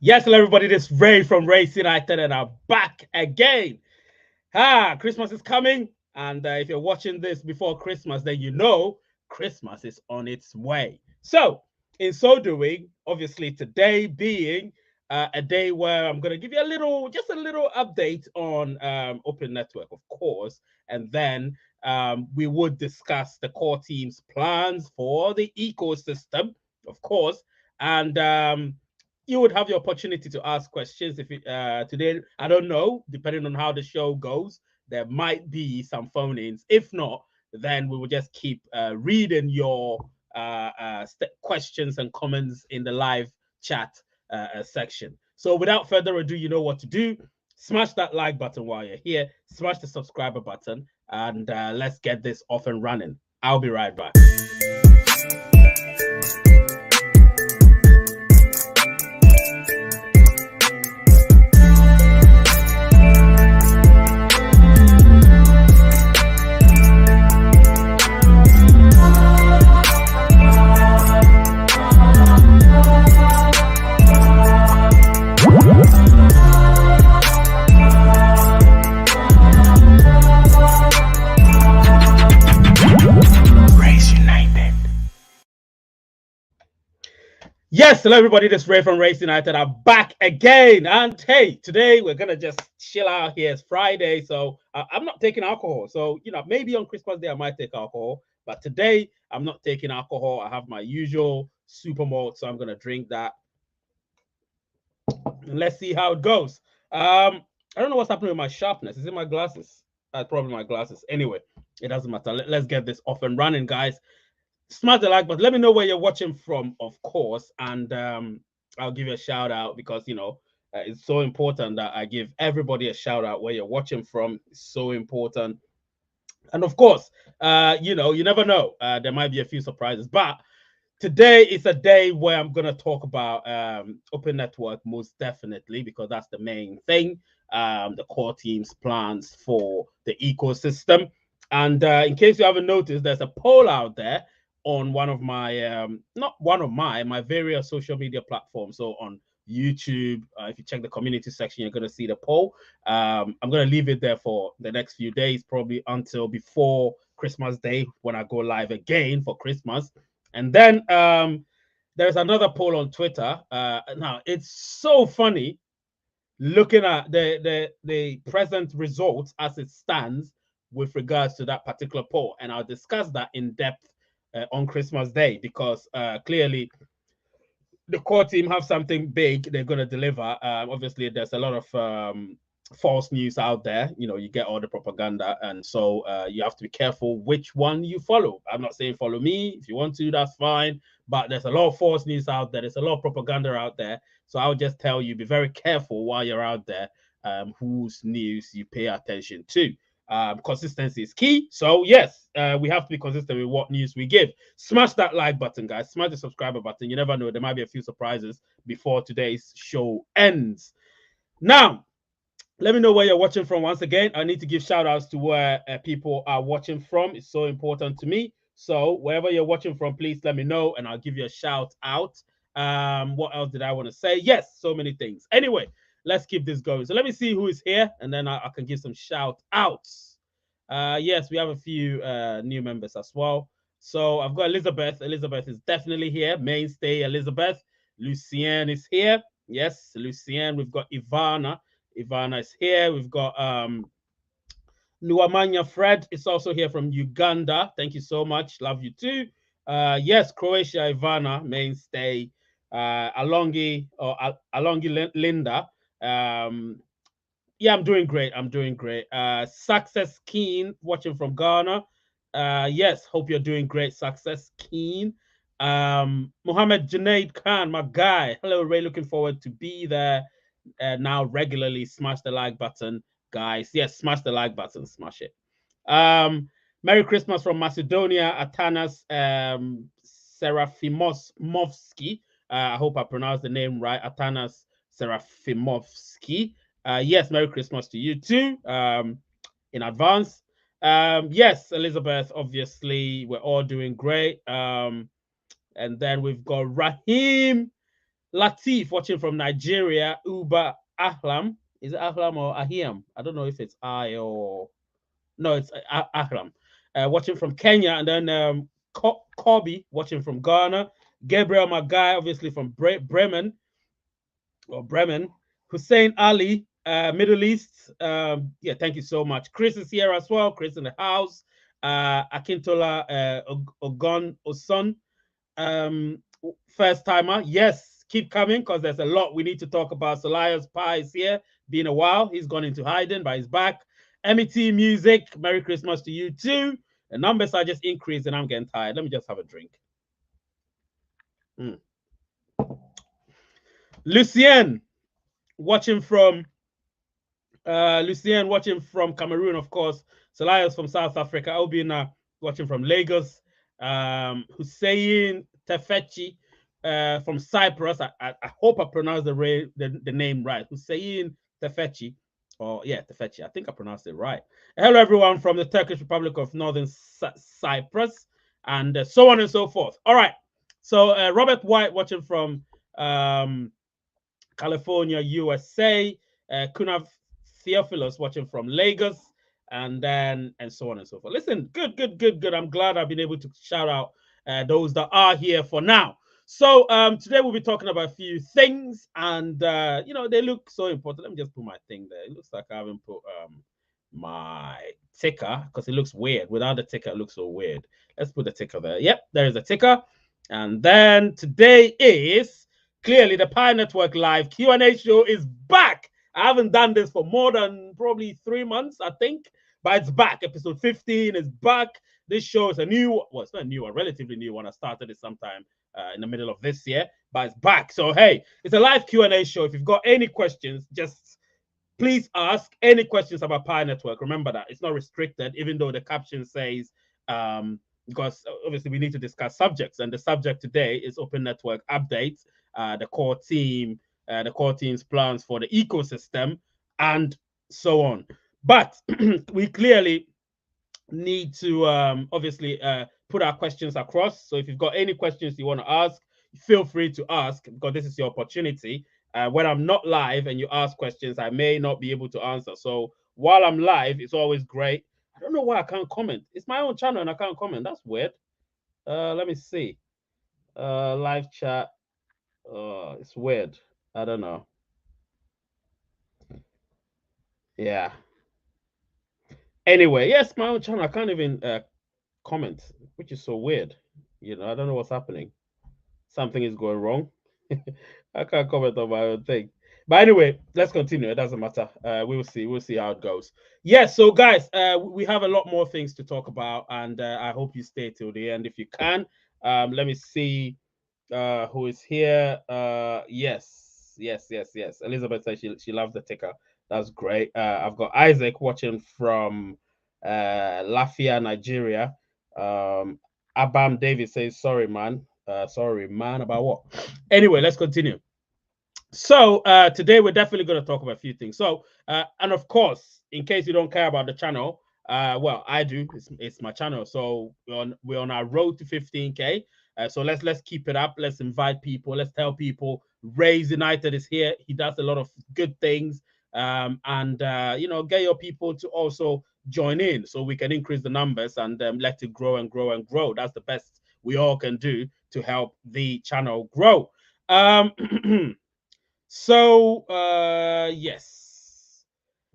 Yes, hello everybody. This is Ray from Race United, and I'm back again. Christmas is coming, and if you're watching this before Christmas, then you know Christmas is on its way. So, in so doing, obviously today being a day where I'm going to give you just a little update on Open Network, of course, and then we would discuss the core team's plans for the ecosystem, of course, and you would have the opportunity to ask questions. If today, I don't know, depending on how the show goes, there might be some phone-ins. If not, then we will just keep reading your questions and comments in the live chat section. So without further ado, you know what to do. Smash that like button while you're here. Smash the subscriber button, and let's get this off and running. I'll be right back. Yes, hello everybody. This is Ray from Race United. I'm back again, and hey, today we're gonna just chill out here. It's Friday, so I'm not taking alcohol. So maybe on Christmas Day I might take alcohol, but today I'm not taking alcohol. I have my usual super malt, so I'm gonna drink that, and let's see how it goes. I don't know what's happening with my sharpness. Is it my glasses? Probably my glasses. Anyway, it doesn't matter. Let's get this off and running, guys. Smash the like button. Let me know where you're watching from, of course, and I'll give you a shout out because it's so important that I give everybody a shout out where you're watching from. It's so important, and of course, you never know. There might be a few surprises, but today is a day where I'm gonna talk about Open Network most definitely because that's the main thing. The core team's plans for the ecosystem, and in case you haven't noticed, there's a poll out there on one of my not one of my various social media platforms. So on YouTube, if you check the community section, you're going to see the poll. I'm going to leave it there for the next few days, probably until before Christmas Day when I go live again for Christmas. And then there's another poll on Twitter. Now it's so funny looking at the present results as it stands with regards to that particular poll, and I'll discuss that in depth on Christmas Day because clearly the core team have something big they're going to deliver. Obviously, there's a lot of false news out there. You get all the propaganda, and so you have to be careful which one you follow. I'm not saying follow me. If you want to, that's fine. But there's a lot of false news out there. There's a lot of propaganda out there. So I'll just tell you, be very careful while you're out there whose news you pay attention to. Consistency is key. So yes, we have to be consistent with what news we give. Smash that like button, guys. Smash the subscriber button. You never know, there might be a few surprises before today's show ends. Now, let me know where you're watching from. Once again, I need to give shout outs to where people are watching from. It's so important to me. So wherever you're watching from, please let me know and I'll give you a shout out. What else did I want to say? Yes, so many things. Anyway, let's keep this going. So let me see who is here, and then I can give some shout outs. Yes, we have a few new members as well. So I've got Elizabeth. Elizabeth is definitely here. Mainstay Elizabeth. Lucien is here. Yes, Lucien. We've got Ivana. Ivana is here. We've got Nuamanya Fred is also here from Uganda. Thank you so much. Love you too. Yes, Croatia, Ivana, Mainstay. Alongi Linda. Yeah, I'm doing great. I'm doing great. Success Keen, watching from Ghana. Yes, hope you're doing great. Success Keen. Mohammed Junaid Khan, my guy. Hello, Ray. Looking forward to be there now regularly. Smash the like button, guys. Yes, smash the like button. Smash it. Merry Christmas from Macedonia. Atanas Serafimovsky. I hope I pronounced the name right. Atanas Serafimovsky. Yes, Merry Christmas to you too in advance. Yes, Elizabeth, obviously, we're all doing great. And then we've got Rahim Latif watching from Nigeria. Uba Ahlam. Is it Ahlam or Ahiam? I don't know if it's I or no, it's Ahlam. Watching from Kenya, and then Kobe watching from Ghana. Gabriel Magai, obviously from Bremen or Bremen. Hussein Ali, Middle East. Yeah, thank you so much. Chris is here as well. Chris in the house. Akintola Ogon Oson, first timer. Yes, keep coming because there's a lot we need to talk about. Solias Pie is here. Been a while. He's gone into hiding, but he's back. MET Music. Merry Christmas to you too. The numbers are just increasing. I'm getting tired. Let me just have a drink. Lucien watching from Cameroon, of course. Solias from South Africa. Obina watching from Lagos. Hussein Tefechi from Cyprus. I hope I pronounced the name right. Hussein Tefechi. Oh, yeah, Tefechi. I think I pronounced it right. Hello, everyone from the Turkish Republic of Northern Cyprus, and so on and so forth. All right. So Robert White watching from California, USA. Kunav Theophilus watching from Lagos, and so on and so forth. Listen, good. I'm glad I've been able to shout out those that are here for now. So today we'll be talking about a few things, and they look so important. Let me just put my thing there. It looks like I haven't put my ticker because it looks weird. Without the ticker, it looks so weird. Let's put the ticker there. Yep, there is a ticker. And then today is clearly the Pi Network Live Q&A show is back. I haven't done this for more than probably 3 months, I think, but it's back. Episode 15 is back. This show is a new, well, it's not a new one, relatively new one. I started it sometime in the middle of this year, but it's back. So, hey, it's a live Q&A show. If you've got any questions, just please ask any questions about Pi Network. Remember that it's not restricted, even though the caption says, because obviously we need to discuss subjects, and the subject today is Open Network updates, the core team, the core team's plans for the ecosystem, and so on. But we clearly need to obviously put our questions across. So if you've got any questions you want to ask, feel free to ask, because this is your opportunity. When I'm not live and you ask questions, I may not be able to answer. So while I'm live, it's always great. I don't know why I can't comment. It's my own channel and I can't comment. That's weird. Let me see. Live chat. It's weird. I don't know. Yeah. Anyway, yes, my own channel. I can't even comment, which is so weird. I don't know what's happening. Something is going wrong. I can't comment on my own thing. But anyway, let's continue. It doesn't matter. We will see. We'll see how it goes. Yes. So, guys, we have a lot more things to talk about, and I hope you stay till the end if you can. Let me see who is here. Yes. Elizabeth says she loves the ticker. That's great. I've got Isaac watching from Lafia, Nigeria. Abam David says, sorry, man. Sorry, man, about what? Anyway, let's continue. So today we're definitely going to talk about a few things. So, and of course, in case you don't care about the channel, well, I do. It's my channel. So we're on our road to 15K. So let's keep it up. Let's invite people. Let's tell people Raise United is here. He does a lot of good things. And get your people to also join in so we can increase the numbers and let it grow and grow and grow. That's the best we all can do to help the channel grow. So yes,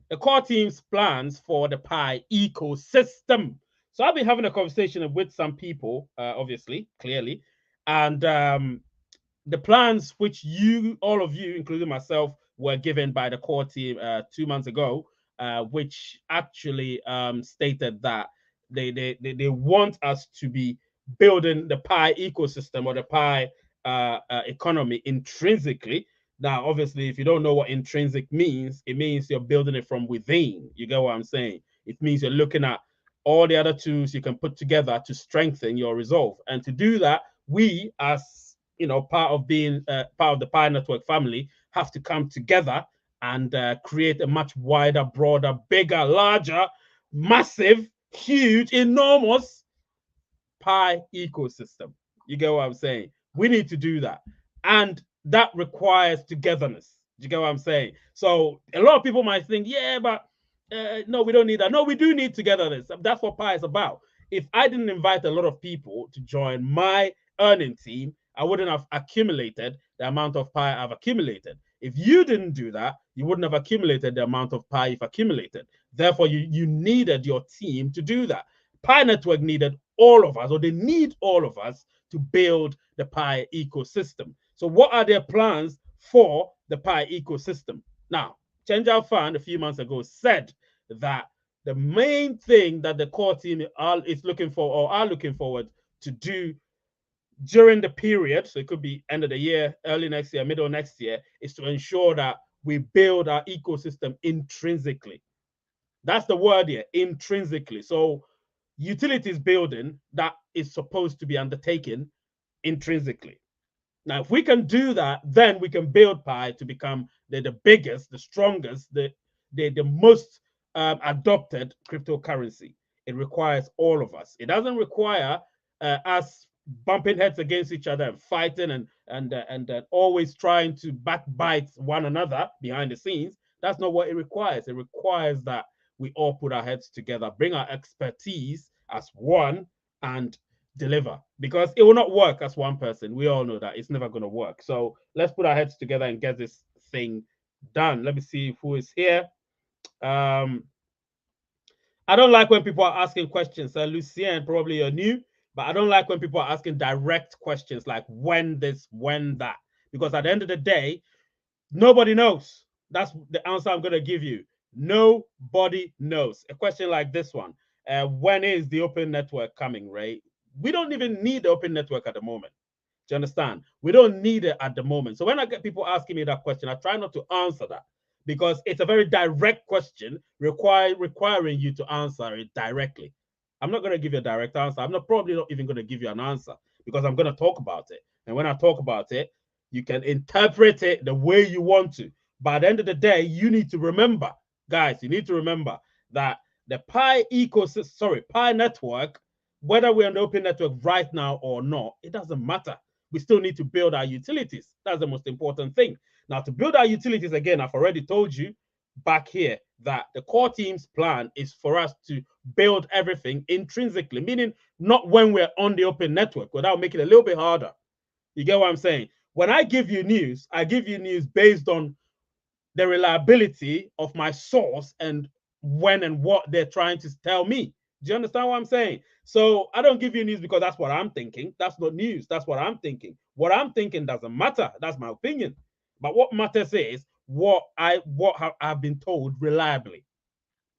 the core team's plans for the Pi ecosystem. So I've been having a conversation with some people, obviously, clearly, and the plans which all of you, including myself, were given by the core team 2 months ago, which actually stated that they want us to be building the Pi ecosystem or the Pi economy intrinsically. Now, obviously, if you don't know what intrinsic means, it means you're building it from within. You get what I'm saying? It means you're looking at all the other tools you can put together to strengthen your resolve. And to do that, we, as part of being part of the Pi Network family, have to come together and create a much wider, broader, bigger, larger, massive, huge, enormous Pi ecosystem. You get what I'm saying? We need to do that. And that requires togetherness. Do you get what I'm saying? So a lot of people might think, yeah, but no, we don't need that. No, we do need togetherness. That's what Pi is about. If I didn't invite a lot of people to join my earning team, I wouldn't have accumulated the amount of Pi I've accumulated. If you didn't do that, you wouldn't have accumulated the amount of Pi you've accumulated. Therefore, you needed your team to do that. Pi Network needed all of us, or they need all of us to build the Pi ecosystem. So what are their plans for the Pi ecosystem? Now, Change Our Fan a few months ago said that the main thing that the core team is looking for or are looking forward to do during the period, so it could be end of the year, early next year, middle next year, is to ensure that we build our ecosystem intrinsically. That's the word here, intrinsically. So utilities building that is supposed to be undertaken intrinsically. Now, if we can do that, then we can build Pi to become the biggest, the strongest, the most adopted cryptocurrency. It requires all of us. It doesn't require us bumping heads against each other and fighting and always trying to backbite one another behind the scenes. That's not what it requires. It requires that we all put our heads together, bring our expertise as one, and deliver, because it will not work as one person. We all know that it's never going to work. So let's put our heads together and get this thing done. Let me see who is here. I don't like when people are asking questions. Lucien, probably you're new, but I don't like when people are asking direct questions like when this, when that, because at the end of the day, nobody knows. That's the answer I'm going to give you. Nobody knows. A question like this one, when is the open network coming, Ray? We don't even need the open network at the moment. Do you understand? We don't need it at the moment. So when I get people asking me that question, I try not to answer that, because it's a very direct question requiring you to answer it directly. I'm not going to give you a direct answer. I'm probably not even going to give you an answer, because I'm going to talk about it. And when I talk about it, you can interpret it the way you want to. But at the end of the day, you need to remember, guys, you need to remember that the Pi ecosystem, sorry, Pi network, whether we're on the open network right now or not, it doesn't matter. We still need to build our utilities. That's the most important thing. Now, to build our utilities, again, I've already told you back here that the core team's plan is for us to build everything intrinsically, meaning not when we're on the open network, but that'll make it a little bit harder. You get what I'm saying? When I give you news, I give you news based on the reliability of my source and when and what they're trying to tell me. Do you understand what I'm saying? So I don't give you news because that's what I'm thinking. That's not news. That's what I'm thinking. What I'm thinking doesn't matter. That's my opinion. But what matters is what I've been told reliably.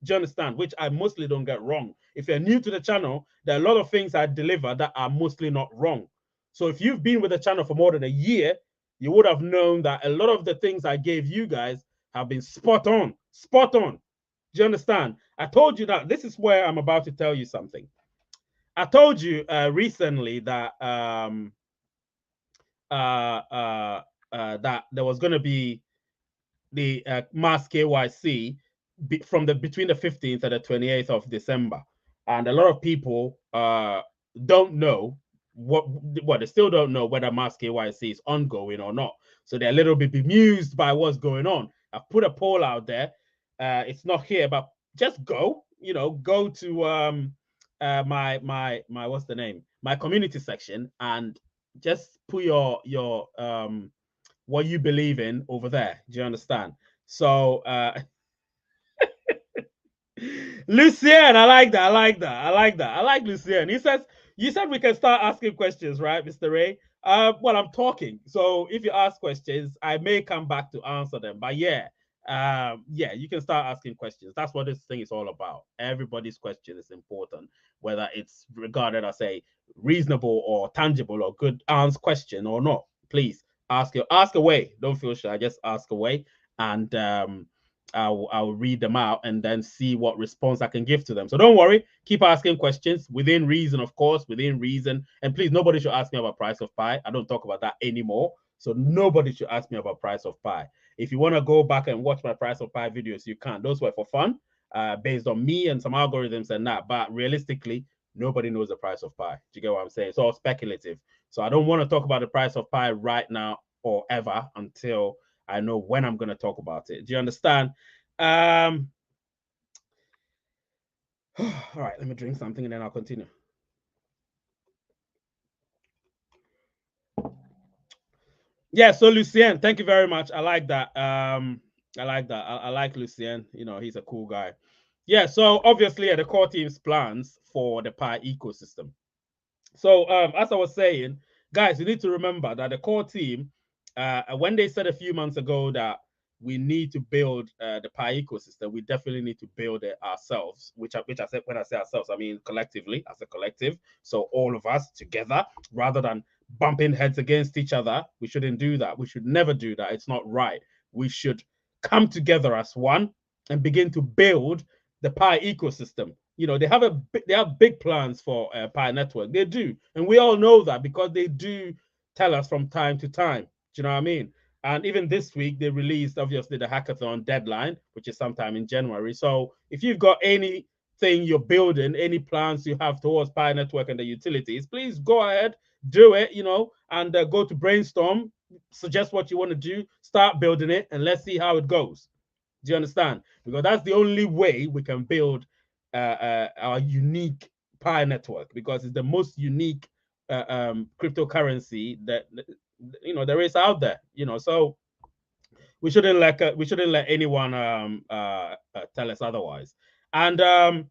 Do you understand? Which I mostly don't get wrong. If you're new to the channel, there are a lot of things I deliver that are mostly not wrong. So if you've been with the channel for more than a year, you would have known that a lot of the things I gave you guys have been spot on. Spot on. Do you understand? I told you that this is where I'm about to tell you something. I told you recently that that there was going to be the mass KYC from between the 15th and the 28th of December, and a lot of people don't know what they still don't know whether mass KYC is ongoing or not. So they're a little bit bemused by what's going on. I've put a poll out there. It's not here, but just go. You know, go to my what's the name? My community section, and just put your what you believe in over there. Do you understand? So Lucien, I like that. I like that. I like that. I like Lucien. He says, you said we can start asking questions, right, Mr. Ray? Well, I'm talking. So if you ask questions, I may come back to answer them. But yeah, yeah, you can start asking questions. That's what this thing is all about. Everybody's question is important, whether it's regarded as a reasonable or tangible or good answer question or not. Please ask away. Don't feel shy. Just ask away, and I'll read them out and then see what response I can give to them. So don't worry, keep asking questions within reason, of course, within reason. And please, nobody should ask me about price of Pi. I don't talk about that anymore. So nobody should ask me about price of Pi. If you want to go back and watch my price of Pi videos, you can. Those were for fun, based on me and some algorithms and that. But realistically, nobody knows the price of Pi. Do you get what I'm saying? It's all speculative. So I don't want to talk about the price of Pi right now or ever until I know when I'm going to talk about it. Do you understand? All right, let me drink something and then I'll continue. Yeah, so Lucien, thank you very much. I like that. I like that. I like Lucien. You know, he's a cool guy. Yeah, so obviously the core team's plans for the Pi ecosystem. So as I was saying, guys, you need to remember that the core team, when they said a few months ago that we need to build the Pi ecosystem, we definitely need to build it ourselves. Which I said, when I say ourselves, I mean collectively, as a collective. So all of us together, rather than bumping heads against each other. We shouldn't do that. We should never do that. It's not right. We should come together as one and begin to build the Pi ecosystem. You know, they have big plans for Pi Network. They do, and we all know that because they do tell us from time to time. Do you know what I mean? And even this week, they released obviously the hackathon deadline, which is sometime in January. So if you've got anything you're building, any plans you have towards Pi Network and the utilities, please go ahead, do it. You know, and go to brainstorm, suggest what you want to do, start building it, and let's see how it goes. Do you understand? Because that's the only way we can build our unique Pi network, because it's the most unique cryptocurrency that there is out there. So we shouldn't let anyone tell us otherwise. And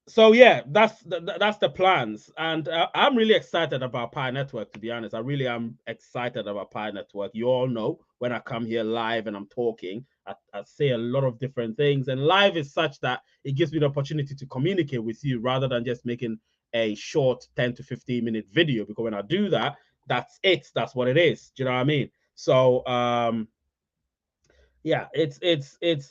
so yeah, that's the plans, and I'm really excited about Pi Network. To be honest, I really am excited about Pi Network. You all know when I come here live and I'm talking, I say a lot of different things, and live is such that it gives me the opportunity to communicate with you rather than just making a short 10 to 15-minute video. Because when I do that, that's it. That's what it is. Do you know what I mean? So yeah, it's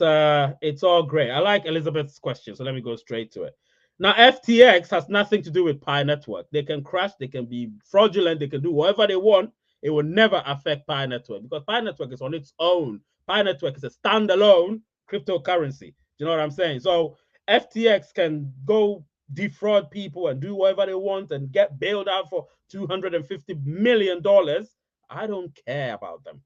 all great. I like Elizabeth's question, so let me go straight to it. Now, FTX has nothing to do with Pi Network. They can crash, they can be fraudulent, they can do whatever they want. It will never affect Pi Network because Pi Network is on its own. Pi Network is a standalone cryptocurrency. Do you know what I'm saying? So FTX can go defraud people and do whatever they want and get bailed out for $250 million. I don't care about them.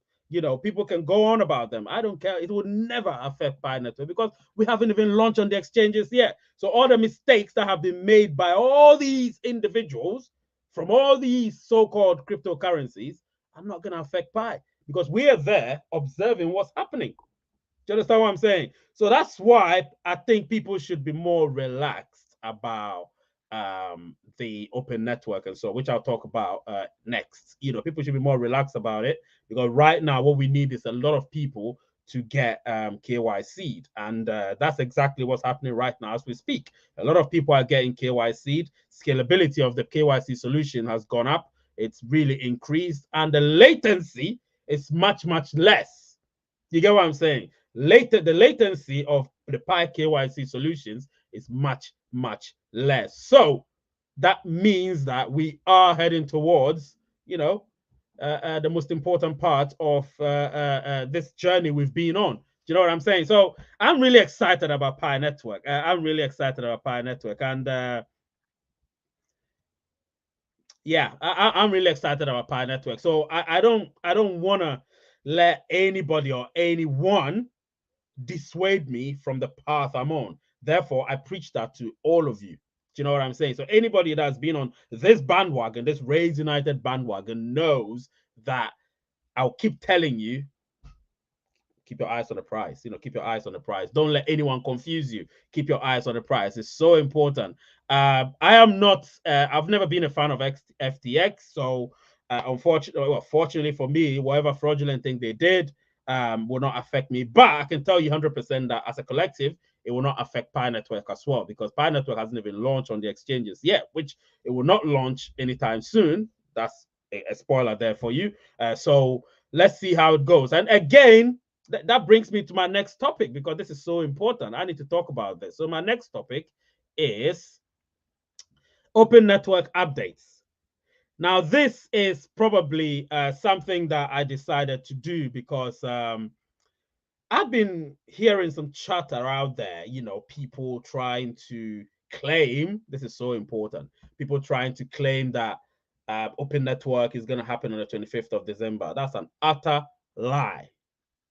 People can go on about them. I don't care. It would never affect Pi Network because we haven't even launched on the exchanges yet. So all the mistakes that have been made by all these individuals from all these so-called cryptocurrencies are not going to affect Pi because we are there observing what's happening. Do you understand what I'm saying? So that's why I think people should be more relaxed about the open network and so, which I'll talk about next. People should be more relaxed about it because right now what we need is a lot of people to get KYC'd, and that's exactly what's happening right now as we speak. A lot of people are getting KYC'd. Scalability of the KYC solution has gone up. It's really increased, and the latency is much, much less. You get what I'm saying? The latency of the Pi KYC solutions is much, much less. So that means that we are heading towards, the most important part of this journey we've been on. Do you know what I'm saying? So I'm really excited about Pi Network. I'm really excited about Pi Network, and yeah, I'm really excited about Pi Network. So I don't want to let anybody or anyone dissuade me from the path I'm on. Therefore, I preach that to all of you. Do you know what I'm saying? So anybody that's been on this bandwagon, this Raise United bandwagon, knows that I'll keep telling you, keep your eyes on the prize. Keep your eyes on the prize. Don't let anyone confuse you. Keep your eyes on the prize. It's so important. I am not. I've never been a fan of FTX. So fortunately for me, whatever fraudulent thing they did will not affect me. But I can tell you 100% that as a collective, it will not affect Pi Network as well because Pi Network hasn't even launched on the exchanges yet, which it will not launch anytime soon. That's a spoiler there for you. So let's see how it goes. And again, that brings me to my next topic because this is so important. I need to talk about this. So my next topic is open network updates. Now, this is probably something that I decided to do because I've been hearing some chatter out there, people trying to claim, this is so important, people trying to claim that open network is going to happen on the 25th of December. That's an utter lie.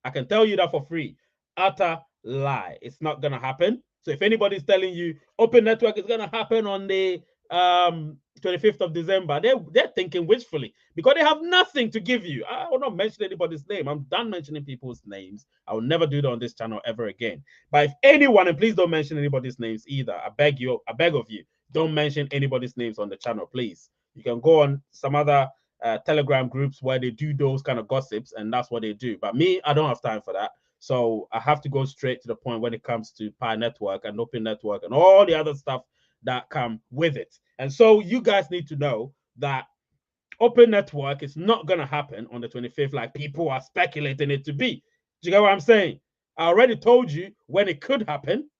I can tell you that for free. Utter lie. It's not going to happen. So if anybody's telling you open network is going to happen on the 25th of December, they're thinking wishfully because they have nothing to give you. I will not mention anybody's name. I'm done mentioning people's names. I will never do that on this channel ever again. But if anyone, and please don't mention anybody's names either, I beg of you, don't mention anybody's names on the channel, please. You can go on some other Telegram groups where they do those kind of gossips, and that's what they do. But me, I don't have time for that. So I have to go straight to the point when it comes to Pi Network and Open Network and all the other stuff that come with it. And so you guys need to know that Open Network is not going to happen on the 25th like people are speculating it to be. Do you get what I'm saying? I already told you when it could happen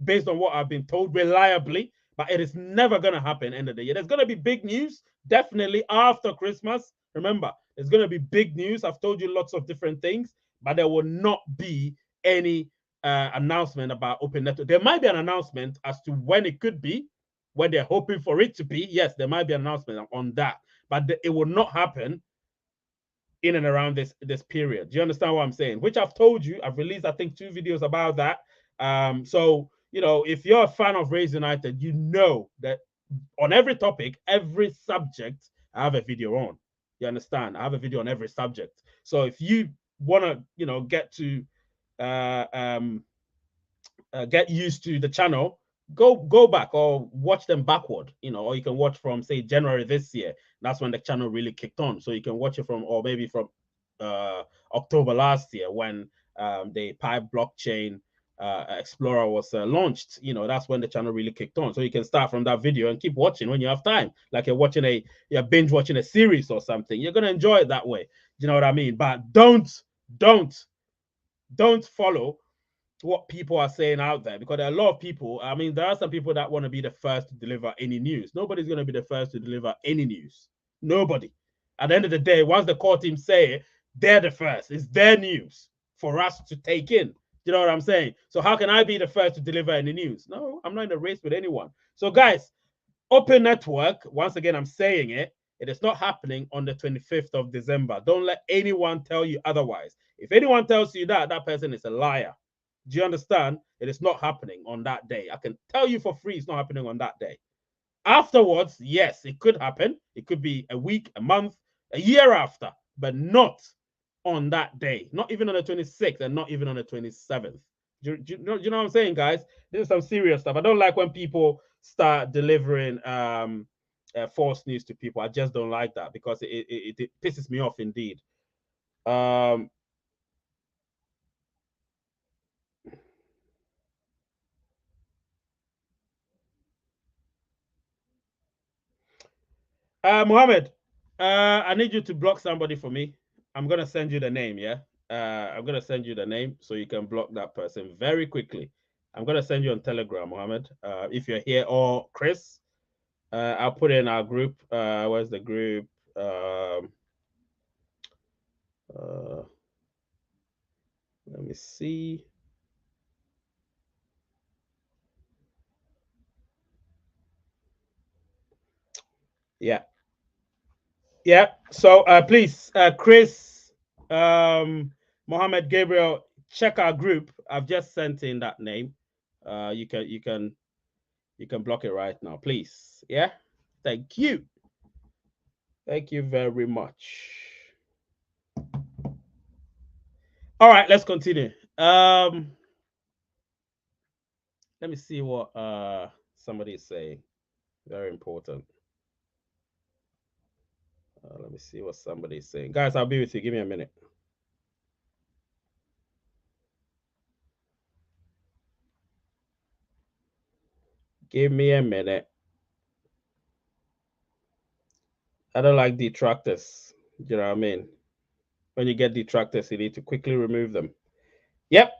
based on what I've been told reliably, but it is never going to happen end of the year. There's going to be big news definitely after Christmas. Remember, there's going to be big news. I've told you lots of different things, but there will not be any announcement about Open Network. There might be an announcement as to when it could be, when they're hoping for it to be. Yes, there might be an announcement on that, but it will not happen in and around this period. Do you understand what I'm saying? Which I've told you. I've released, I think, 2 videos about that. So, you know, if you're a fan of Raise United, you know that on every topic, every subject, I have a video on. You understand? I have a video on every subject. So if you want to, you know, get used to the channel, go back or watch them backward, you know, or you can watch from, say, January this year. That's when the channel really kicked on. So you can watch it from, or maybe from October last year when the Pi blockchain Explorer was launched. You know, that's when the channel really kicked on. So you can start from that video and keep watching when you have time, like you're binge watching a series or something. You're gonna enjoy it that way. You know what I mean? But don't follow what people are saying out there, because there are a lot of people. I mean, there are some people that want to be the first to deliver any news. Nobody's going to be the first to deliver any news. Nobody. At the end of the day, once the core team say it, they're the first. It's their news for us to take in. You know what I'm saying? So how can I be the first to deliver any news? No, I'm not in a race with anyone. So guys, Open Network, once again, I'm saying it, it is not happening on the 25th of December. Don't let anyone tell you otherwise. If anyone tells you that, that person is a liar. Do you understand? It is not happening on that day. I can tell you for free it's not happening on that day. Afterwards, yes, it could happen. It could be a week, a month, a year after, but not on that day. Not even on the 26th and not even on the 27th. Do you know what I'm saying, guys? This is some serious stuff. I don't like when people start delivering false news to people. I just don't like that because it pisses me off indeed. Mohammed, I need you to block somebody for me. I'm gonna send you the name, yeah? I'm gonna send you the name so you can block that person very quickly. I'm gonna send you on Telegram, Mohammed. If you're here, or Chris, I'll put in our group. Where's the group? Let me see. Yeah. So please, Chris, Mohammed, Gabriel, check our group. I've just sent in that name. You can block it right now, please. Yeah. Thank you. Thank you very much. All right, let's continue. Let me see what somebody is saying. Very important. Let me see what somebody is saying. Guys, I'll be with you. Give me a minute. Give me a minute. I don't like detractors. You know what I mean? When you get detractors, you need to quickly remove them. Yep,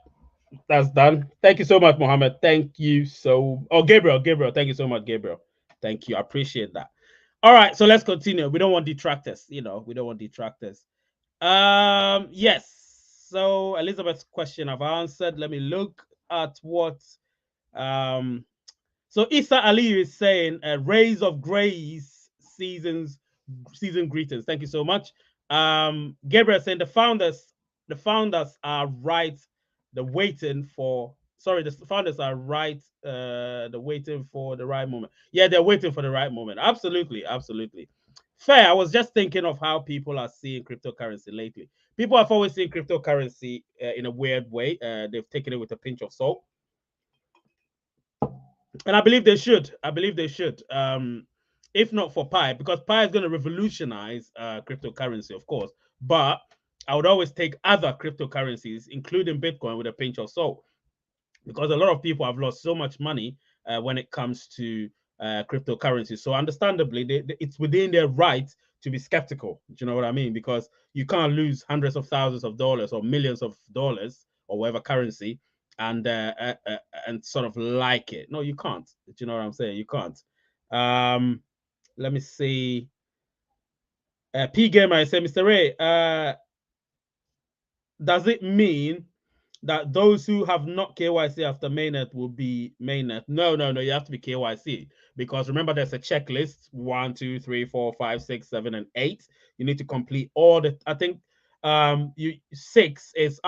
that's done. Thank you so much, Mohammed. Thank you so. Oh, Gabriel. Thank you so much, Gabriel. Thank you. I appreciate that. All right, so let's continue. We don't want detractors. You know, we don't want detractors. Yes. So Elizabeth's question I've answered. Let me look at what. So Issa Ali is saying, "Rays of Grace seasons season greetings. Thank you so much. Gabriel saying the founders are right. The waiting for sorry, the founders are right. The waiting for the right moment. Yeah, they're waiting for the right moment. Absolutely, absolutely. Fair. I was just thinking of how people are seeing cryptocurrency lately. People have always seen cryptocurrency in a weird way. They've taken it with a pinch of salt, and I believe they should. I believe they should. If not for Pi, because Pi is going to revolutionize cryptocurrency, of course. But I would always take other cryptocurrencies, including Bitcoin, with a pinch of salt, because a lot of people have lost so much money when it comes to cryptocurrency. So, understandably, it's within their right to be skeptical. Do you know what I mean? Because you can't lose hundreds of thousands of dollars or millions of dollars or whatever currency and sort of like it. No, you can't. Do you know what I'm saying? You can't. Let me see. P Gamer, I say, Mr. Ray, does it mean that those who have not KYC after mainnet will be mainnet? No, no, no. You have to be KYC because remember, there's a checklist 1, 2, 3, 4, 5, 6, 7, and 8. You need to complete all the. I think you 6 is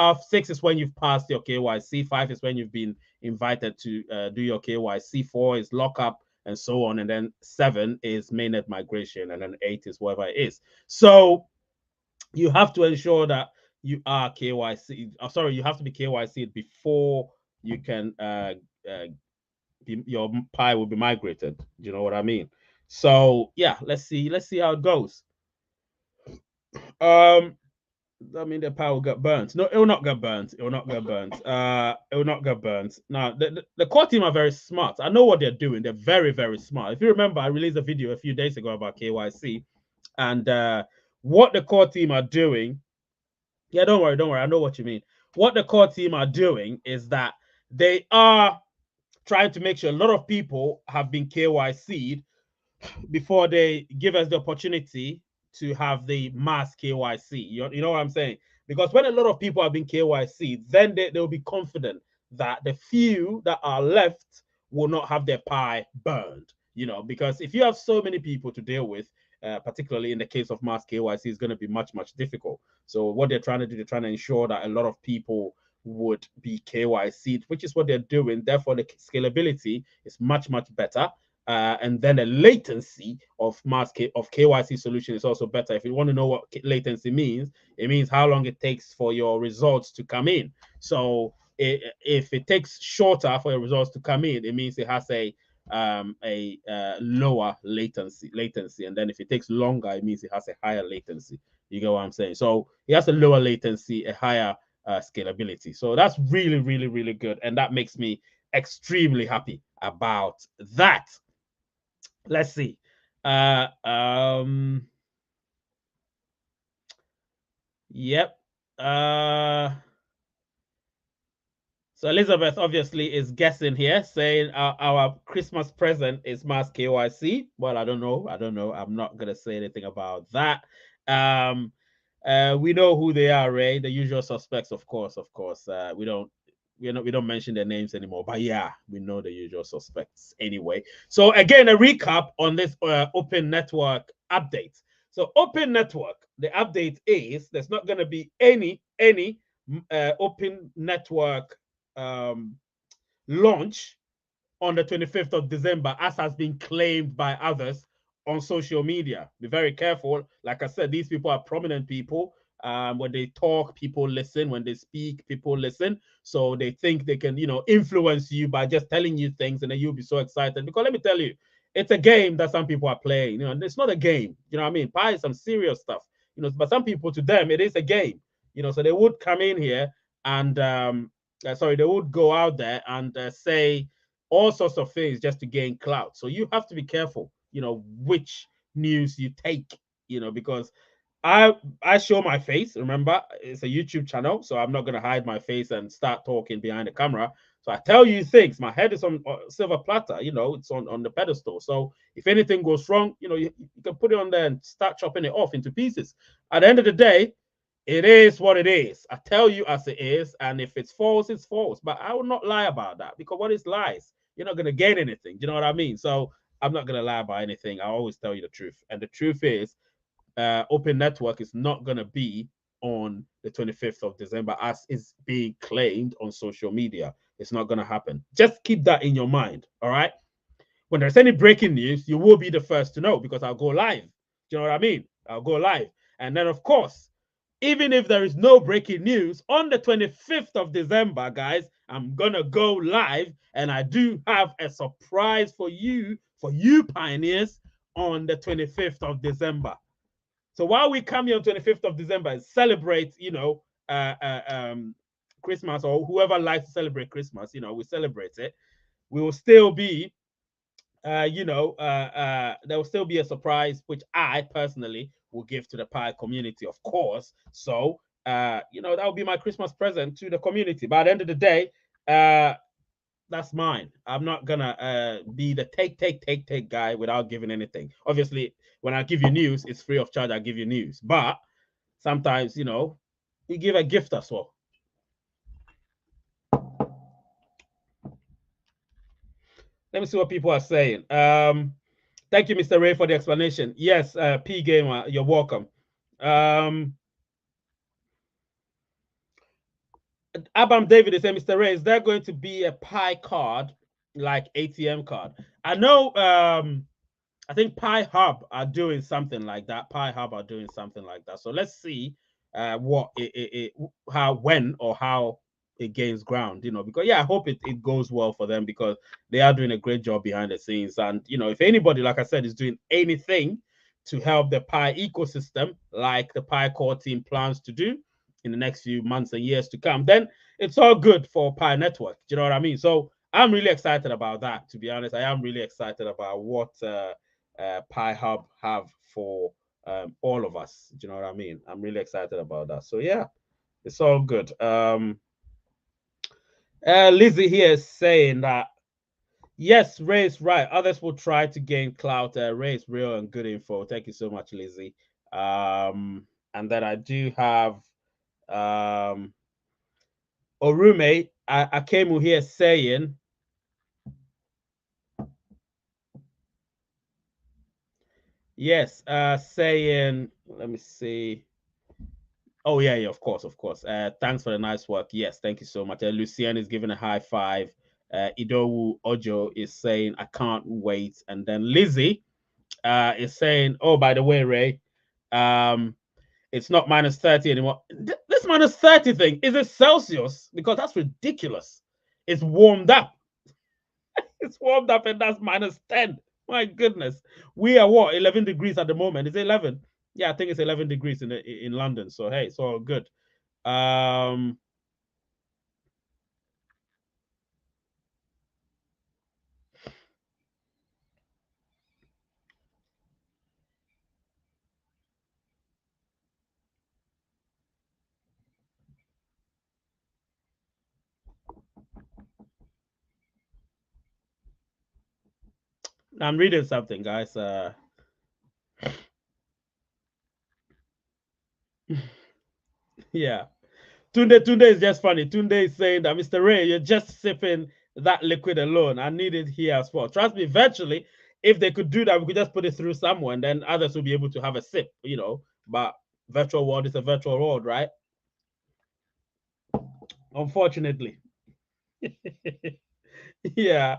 when you've passed your KYC. 5 is when you've been invited to do your KYC. 4 is lockup and so on, and then 7 is mainnet migration, and then 8 is whatever it is. So you have to ensure that you are KYC. Sorry, you have to be KYC before you can your Pi will be migrated. Do you know what I mean? So yeah, let's see how it goes. I mean, the Pi will get burnt. No, it will not get burnt. It will not get burnt. It will not get burnt. Now, the core team are very smart. I know what they're doing. They're very, very smart. If you remember, I released a video a few days ago about KYC and what the core team are doing. Yeah, don't worry, don't worry. I know what you mean. What the core team are doing is that they are trying to make sure a lot of people have been KYC'd before they give us the opportunity to have the mass KYC. You know what I'm saying? Because when a lot of people have been KYC, then they'll be confident that the few that are left will not have their Pi burned. You know, because if you have so many people to deal with, particularly in the case of mass KYC, is going to be much, much difficult. So what they're trying to do, they're trying to ensure that a lot of people would be KYC'd, which is what they're doing. Therefore, the scalability is much, much better. And then the latency of KYC solution is also better. If you want to know what latency means, it means how long it takes for your results to come in. So if it takes shorter for your results to come in, it means it has a lower latency, and then if it takes longer, it means it has a higher latency. You get what I'm saying? So it has a lower latency, a higher scalability. So that's really, really, really good, and that makes me extremely happy about that. Let's see. Yep. So Elizabeth obviously is guessing here, saying our Christmas present is mass KYC. Well, I don't know. I don't know. I'm not gonna say anything about that. We know who they are, Ray. The usual suspects, of course. Of course. We don't mention their names anymore. But yeah, we know the usual suspects anyway. So again, a recap on this open network update. So open network, the update is there's not going to be any open network launch on the 25th of December, as has been claimed by others on social media. Be very careful. Like I said, these people are prominent people. When they talk, people listen. When they speak, people listen. So they think they can, influence you by just telling you things, and then you'll be so excited. Because let me tell you, it's a game that some people are playing. It's not a game. You know what I mean? Pi is some serious stuff. But some people, to them, it is a game. So they would come in here and they would go out there and say all sorts of things just to gain clout. So you have to be careful, which news you take, because I show my face. Remember, it's a YouTube channel, so I'm not going to hide my face and start talking behind the camera. So I tell you things. My head is on silver platter, it's on the pedestal. So if anything goes wrong, you can put it on there and start chopping it off into pieces. At the end of the day, it is what it is. I tell you as it is, and if it's false, it's false. But I will not lie about that, because what is lies? You're not going to gain anything. Do you know what I mean? So I'm not going to lie about anything. I always tell you the truth. And the truth is open network is not going to be on the 25th of December as is being claimed on social media. It's not going to happen. Just keep that in your mind. All right. When there's any breaking news, you will be the first to know because I'll go live. Do you know what I mean? I'll go live. And then, of course, even if there is no breaking news on the 25th of December, guys, I'm going to go live. And I do have a surprise for you pioneers, on the 25th of December. So while we come here on 25th of December and celebrate, Christmas, or whoever likes to celebrate Christmas, we celebrate it. We will still be, there will still be a surprise, which I personally will give to the pie community, of course. So, that will be my Christmas present to the community. By the end of the day, that's mine. I'm not gonna be the take guy without giving anything. Obviously, when I give you news, it's free of charge. I give you news, but sometimes, you give a gift as well. Let me see what people are saying. Thank you, Mr. Ray, for the explanation. Yes, P Gamer, you're welcome. Abam David is saying, Mr. Ray, is there going to be a pie card like ATM card? I know. I think Pi Hub are doing something like that. Pi Hub are doing something like that. So let's see how it gains ground, because I hope it goes well for them, because they are doing a great job behind the scenes. And, if anybody, like I said, is doing anything to help the Pi ecosystem, like the Pi Core team plans to do in the next few months and years to come, then it's all good for Pi Network. Do you know what I mean? So I'm really excited about that, to be honest. I am really excited about what Pi Hub have for all of us. Do you know what I mean? I'm really excited about that. So yeah, it's all good. Lizzie here is saying that yes, Ray is right. Others will try to gain clout. Ray is real and good info. Thank you so much, Lizzie. And then I do have Orume Akemu here saying, yes, saying, let me see. Oh, yeah, of course. Thanks for the nice work. Yes, thank you so much. Lucian is giving a high five. Idowu Ojo is saying, I can't wait. And then Lizzie is saying, oh, by the way, Ray, it's not minus 30 anymore. This minus 30 thing, is it Celsius? Because that's ridiculous. It's warmed up. It's warmed up and that's minus 10. My goodness. We are what, 11 degrees at the moment? Is it 11? Yeah, I think it's 11 degrees in London. So, hey, it's all good. I'm reading something, guys. Yeah. Tunde is just funny. Tunde is saying that, Mr. Ray, you're just sipping that liquid alone. I need it here as well. Trust me, eventually, if they could do that, we could just put it through someone, then others will be able to have a sip, But virtual world is a virtual world, right? Unfortunately. Yeah.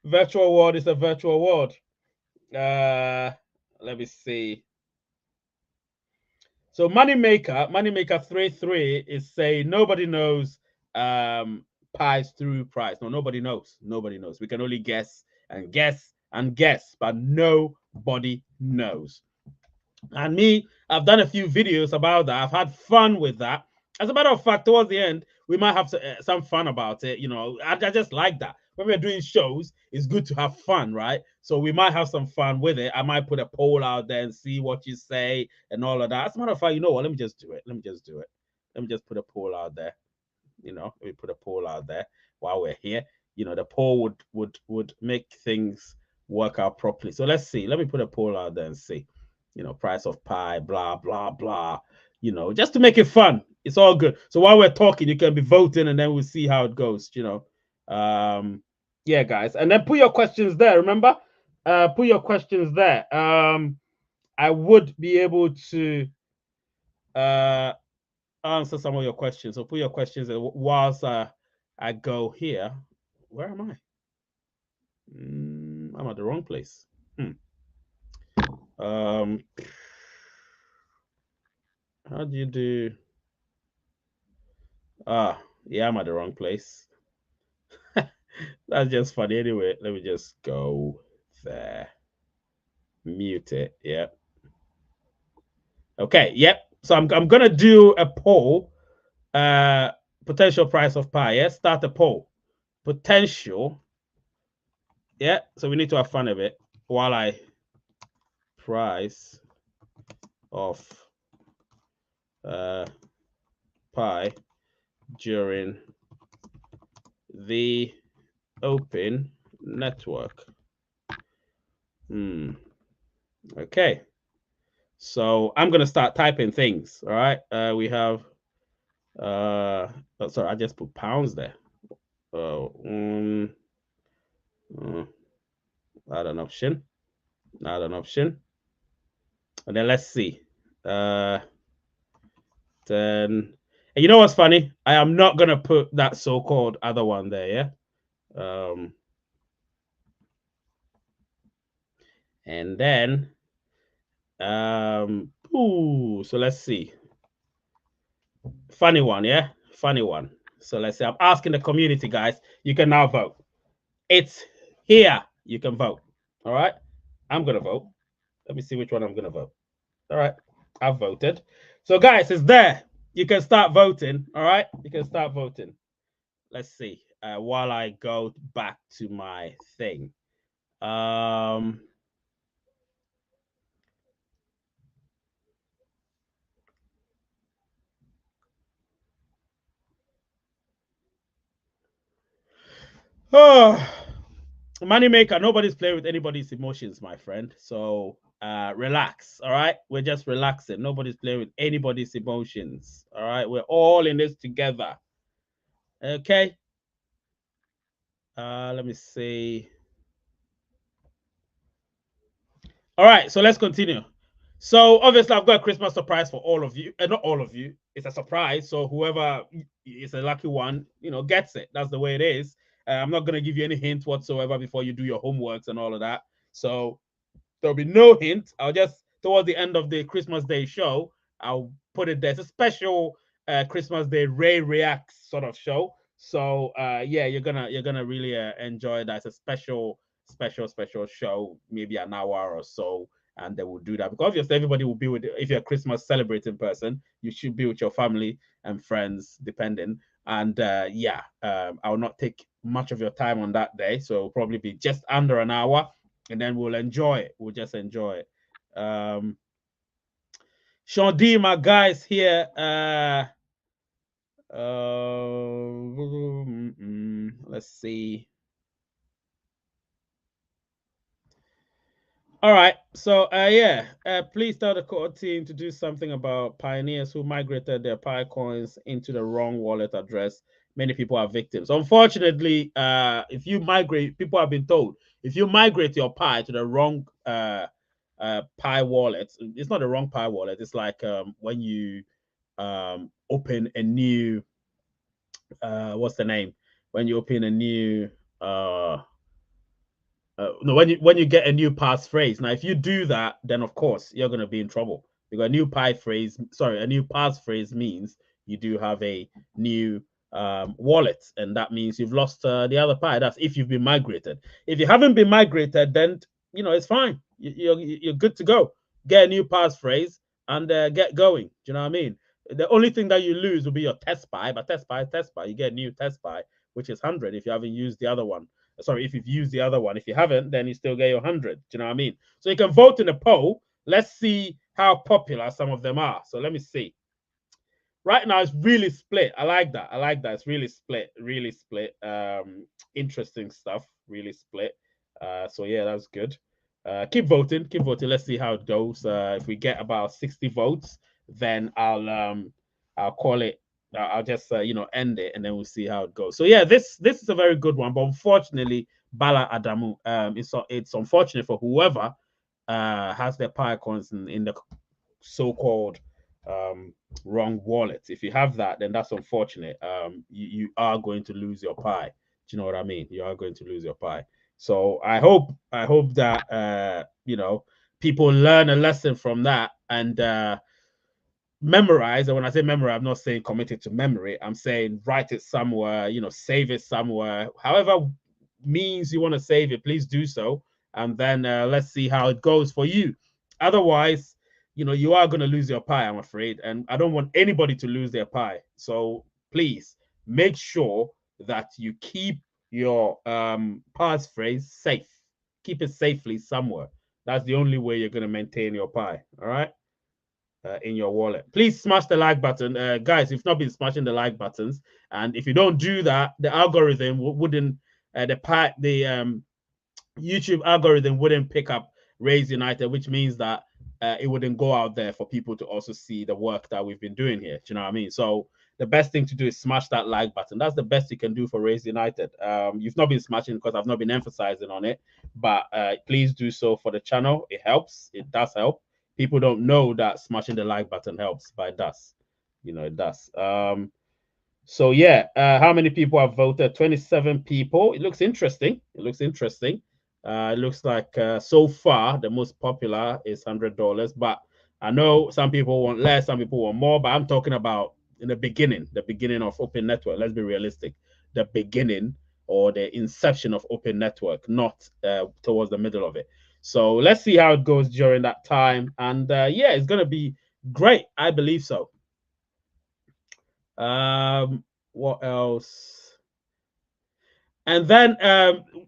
Virtual world is a virtual world. Let me see. So Moneymaker 33 is saying nobody knows pies through price. No, nobody knows. Nobody knows. We can only guess and guess and guess, but nobody knows. And me, I've done a few videos about that. I've had fun with that. As a matter of fact, towards the end, we might have some fun about it. I just like that. When we're doing shows, it's good to have fun, right? So we might have some fun with it. I might put a poll out there and see what you say and all of that. As a matter of fact, you know what? Let me just do it. Let me just put a poll out there. Let me put a poll out there while we're here. The poll would make things work out properly. So let's see. Let me put a poll out there and see. Price of pie, blah, blah, blah. Just to make it fun. It's all good. So while we're talking, you can be voting and then we'll see how it goes, Yeah, guys. And then put your questions there, remember? Put your questions there. I would be able to answer some of your questions. So put your questions whilst I go here. Where am I? I'm at the wrong place. How do you do? Yeah, I'm at the wrong place. That's just funny. Anyway, let me just go there. Mute it. Yep. Okay. Yep. So I'm gonna do a poll. Potential price of pi. Yeah. Start a poll. Potential. Yeah. So we need to have fun of it while I price of pi during the open network. Okay. So I'm gonna start typing things. All right. We have sorry, I just put pounds there. Add an option. Add an option. And then let's see. Then and you know what's funny? I am not gonna put that so-called other one there, yeah. And then so let's see. Funny one, yeah? Funny one. So let's say I'm asking the community, guys. You can now vote. It's here. You can vote. All right. I'm gonna vote. Let me see which one I'm gonna vote. All right. I've voted. So guys, it's there. You can start voting. All right. You can start voting. Let's see. While I go back to my thing. Oh, moneymaker. Nobody's playing with anybody's emotions, my friend. So relax. All right. We're just relaxing. Nobody's playing with anybody's emotions. All right. We're all in this together. Okay. Let me see. All right. So let's continue. So obviously, I've got a Christmas surprise for all of you. Not all of you. It's a surprise. So whoever is a lucky one, gets it. That's the way it is. I'm not gonna give you any hint whatsoever before you do your homeworks and all of that. So there'll be no hint. I'll just towards the end of the Christmas Day show, I'll put it there. It's a special Christmas Day Ray Reacts sort of show. So yeah, you're gonna really enjoy that. It's a special show, maybe an hour or so, and they will do that because obviously everybody will be with. If you're a Christmas celebrating person, you should be with your family and friends, depending. And yeah, I will not take much of your time on that day, so it'll probably be just under an hour, and then we'll enjoy it. We'll just enjoy it. Sean D, my guys here. Let's see. All right. So yeah, please tell the core team to do something about pioneers who migrated their Pi coins into the wrong wallet address. Many people are victims. Unfortunately, if you migrate, people have been told if you migrate your Pi to the wrong Pi wallet, it's not the wrong Pi wallet. It's like when you open a new what's the name? When you open a new no, when you get a new passphrase. Now, if you do that, then of course you're going to be in trouble because a new a new passphrase means you do have a new wallet, and that means you've lost the other Pi. That's if you've been migrated. If you haven't been migrated, then it's fine. You're good to go. Get a new passphrase and get going. Do you know what I mean? The only thing that you lose will be your test Pi, but test Pi. You get a new test Pi, which is 100 if you haven't used the other one. Sorry, if you've used the other one. If you haven't, then you still get your 100. Do you know what I mean? So you can vote in a poll. Let's see how popular some of them are. So let me see. Right now, it's really split. I like that. It's really split. Interesting stuff. Really split. So yeah, that's good. Keep voting. Let's see how it goes. If we get about 60 votes, then I'll call it. I'll just end it, and then we'll see how it goes. So yeah, this is a very good one, but unfortunately, Bala Adamu, it's unfortunate for whoever has their Pi coins in the so-called wrong wallet. If you have that, then that's unfortunate. You are going to lose your Pi. Do you know what I mean? You are going to lose your Pi. So I hope that people learn a lesson from that and memorize. And when I say memorize, I'm not saying commit it to memory. I'm saying write it somewhere, save it somewhere. However means you want to save it, please do so. And then let's see how it goes for you. Otherwise, you are going to lose your Pi, I'm afraid. And I don't want anybody to lose their Pi. So please make sure that you keep your passphrase safe. Keep it safely somewhere. That's the only way you're going to maintain your Pi. All right. In your wallet. Please smash the like button. Guys, if you've not been smashing the like buttons, and if you don't do that, the algorithm wouldn't, the YouTube algorithm wouldn't pick up Raise United, which means that it wouldn't go out there for people to also see the work that we've been doing here. Do you know what I mean? So the best thing to do is smash that like button. That's the best you can do for Raise United. You've not been smashing because I've not been emphasizing on it, but please do so for the channel. It helps. It does help. People don't know that smashing the like button helps, but it does. It does. So yeah, how many people have voted? 27 people. It looks interesting. It looks interesting. It looks like so far the most popular is $100, but I know some people want less, some people want more, but I'm talking about in the beginning of Open Network. Let's be realistic. The beginning or the inception of Open Network, not towards the middle of it. So let's see how it goes during that time. And yeah, it's going to be great. I believe so. What else? And then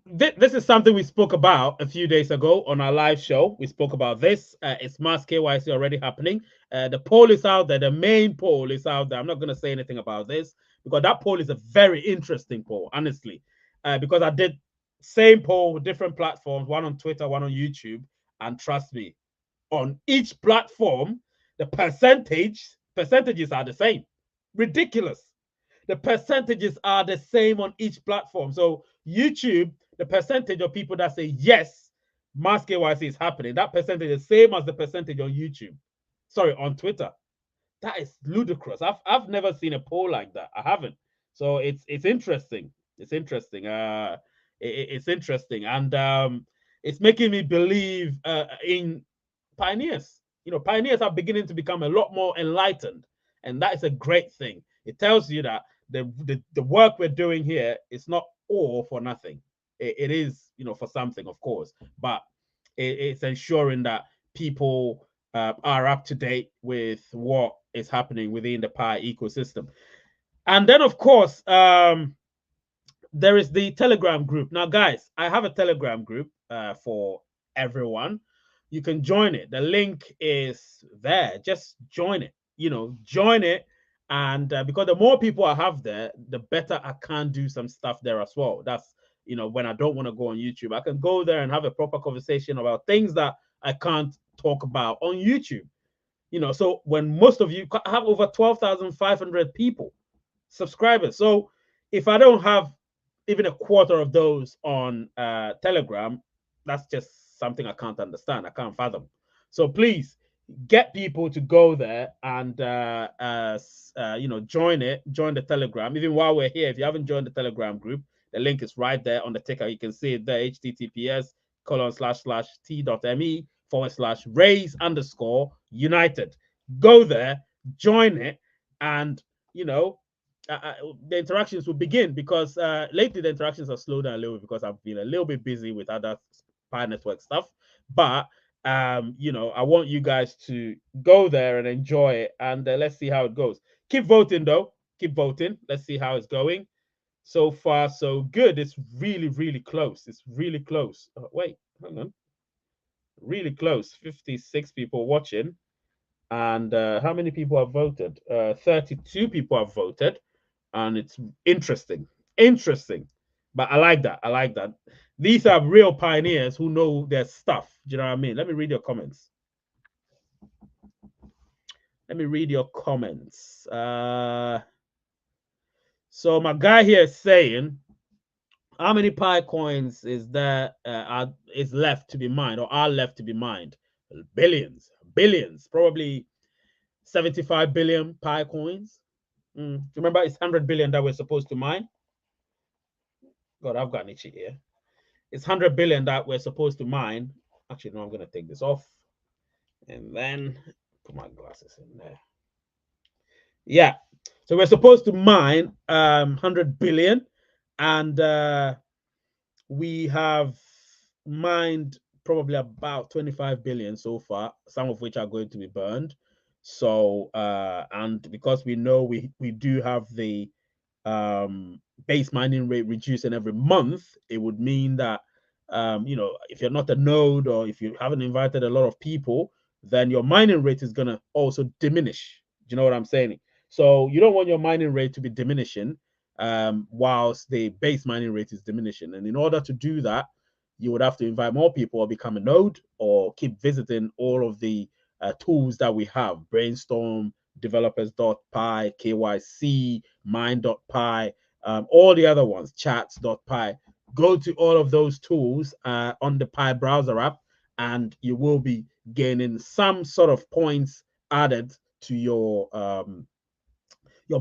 this is something we spoke about a few days ago on our live show. We spoke about this. It's Mass KYC already happening. The poll is out there. The main poll is out there. I'm not going to say anything about this because that poll is a very interesting poll, honestly. Because I did same poll with different platforms, one on Twitter, one on YouTube. And trust me, on each platform, the percentages are the same. Ridiculous. The percentages are the same on each platform. So YouTube, the percentage of people that say yes, Mass KYC is happening, that percentage is the same as the percentage on YouTube. Sorry, on Twitter. That is ludicrous. I've never seen a poll like that. I haven't. So it's interesting. It's interesting. It's interesting, and it's making me believe in pioneers. Pioneers are beginning to become a lot more enlightened, and that is a great thing. It tells you that the work we're doing here is not all for nothing. It is, for something, of course, but it's ensuring that people are up to date with what is happening within the Pi ecosystem. And then, of course, there is the Telegram group. Now, guys, I have a Telegram group for everyone. You can join it. The link is there. Just join it. Join it. And because the more people I have there, the better I can do some stuff there as well. That's, when I don't want to go on YouTube, I can go there and have a proper conversation about things that I can't talk about on YouTube. So when most of you have over 12,500 people, subscribers. So if I don't have even a quarter of those on Telegram, that's just something I can't understand. I can't fathom. So please get people to go there and join the Telegram. Even while we're here, if you haven't joined the Telegram group, the link is right there on the ticker. You can see it there, https://t.me/raise_united. Go there, join it, and the interactions will begin, because lately the interactions have slowed down a little bit because I've been a little bit busy with other Pi Network stuff. But I want you guys to go there and enjoy it, and let's see how it goes. Keep voting though. Keep voting. Let's see how it's going. So far, so good. It's really, really close. It's really close. Oh, wait, hang on. Really close. 56 people watching. And how many people have voted? 32 people have voted. And it's interesting. But I like that. These are real pioneers who know their stuff. Do you know what I mean? Let me read your comments. So my guy here is saying, How many Pi coins is there is left to be mined or are left to be mined? Billions, billions, probably 75 billion Pi coins. Remember, it's 100 billion that we're supposed to mine. God, I've got an itchy here. It's 100 billion that we're supposed to mine. Actually, no, I'm going to take this off and then put my glasses in there. Yeah. So we're supposed to mine 100 billion, and we have mined probably about 25 billion so far, some of which are going to be burned. So and because we know we do have the base mining rate reducing every month, it would mean that if you're not a node or if you haven't invited a lot of people, then your mining rate is going to also diminish. Do you know what I'm saying? So you don't want your mining rate to be diminishing whilst the base mining rate is diminishing. And in order to do that, you would have to invite more people or become a node or keep visiting all of the tools that we have: Brainstorm, developers.py, KYC, mine.py, all the other ones, chats.py. Go to all of those tools on the Pi browser app, and you will be gaining some sort of points added to your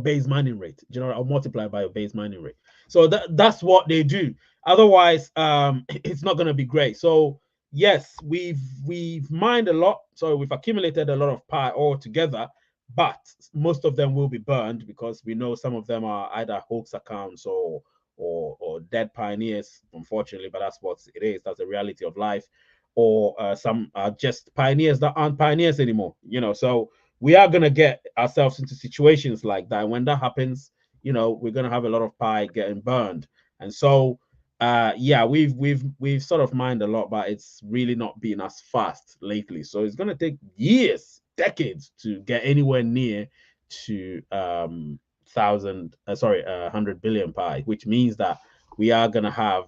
base mining rate, or multiply by your base mining rate. So that's what they do. Otherwise, it's not going to be great. So yes, we've mined a lot. So we've accumulated a lot of Pi all together, but most of them will be burned because we know some of them are either hoax accounts or dead pioneers, unfortunately, but that's what it is. That's the reality of life. Or some are just pioneers that aren't pioneers anymore, so we are going to get ourselves into situations like that. And when that happens, we're going to have a lot of Pi getting burned. And so yeah, we've sort of mined a lot, but it's really not been as fast lately. So it's going to take years, decades to get anywhere near to 100 billion Pi, which means that we are going to have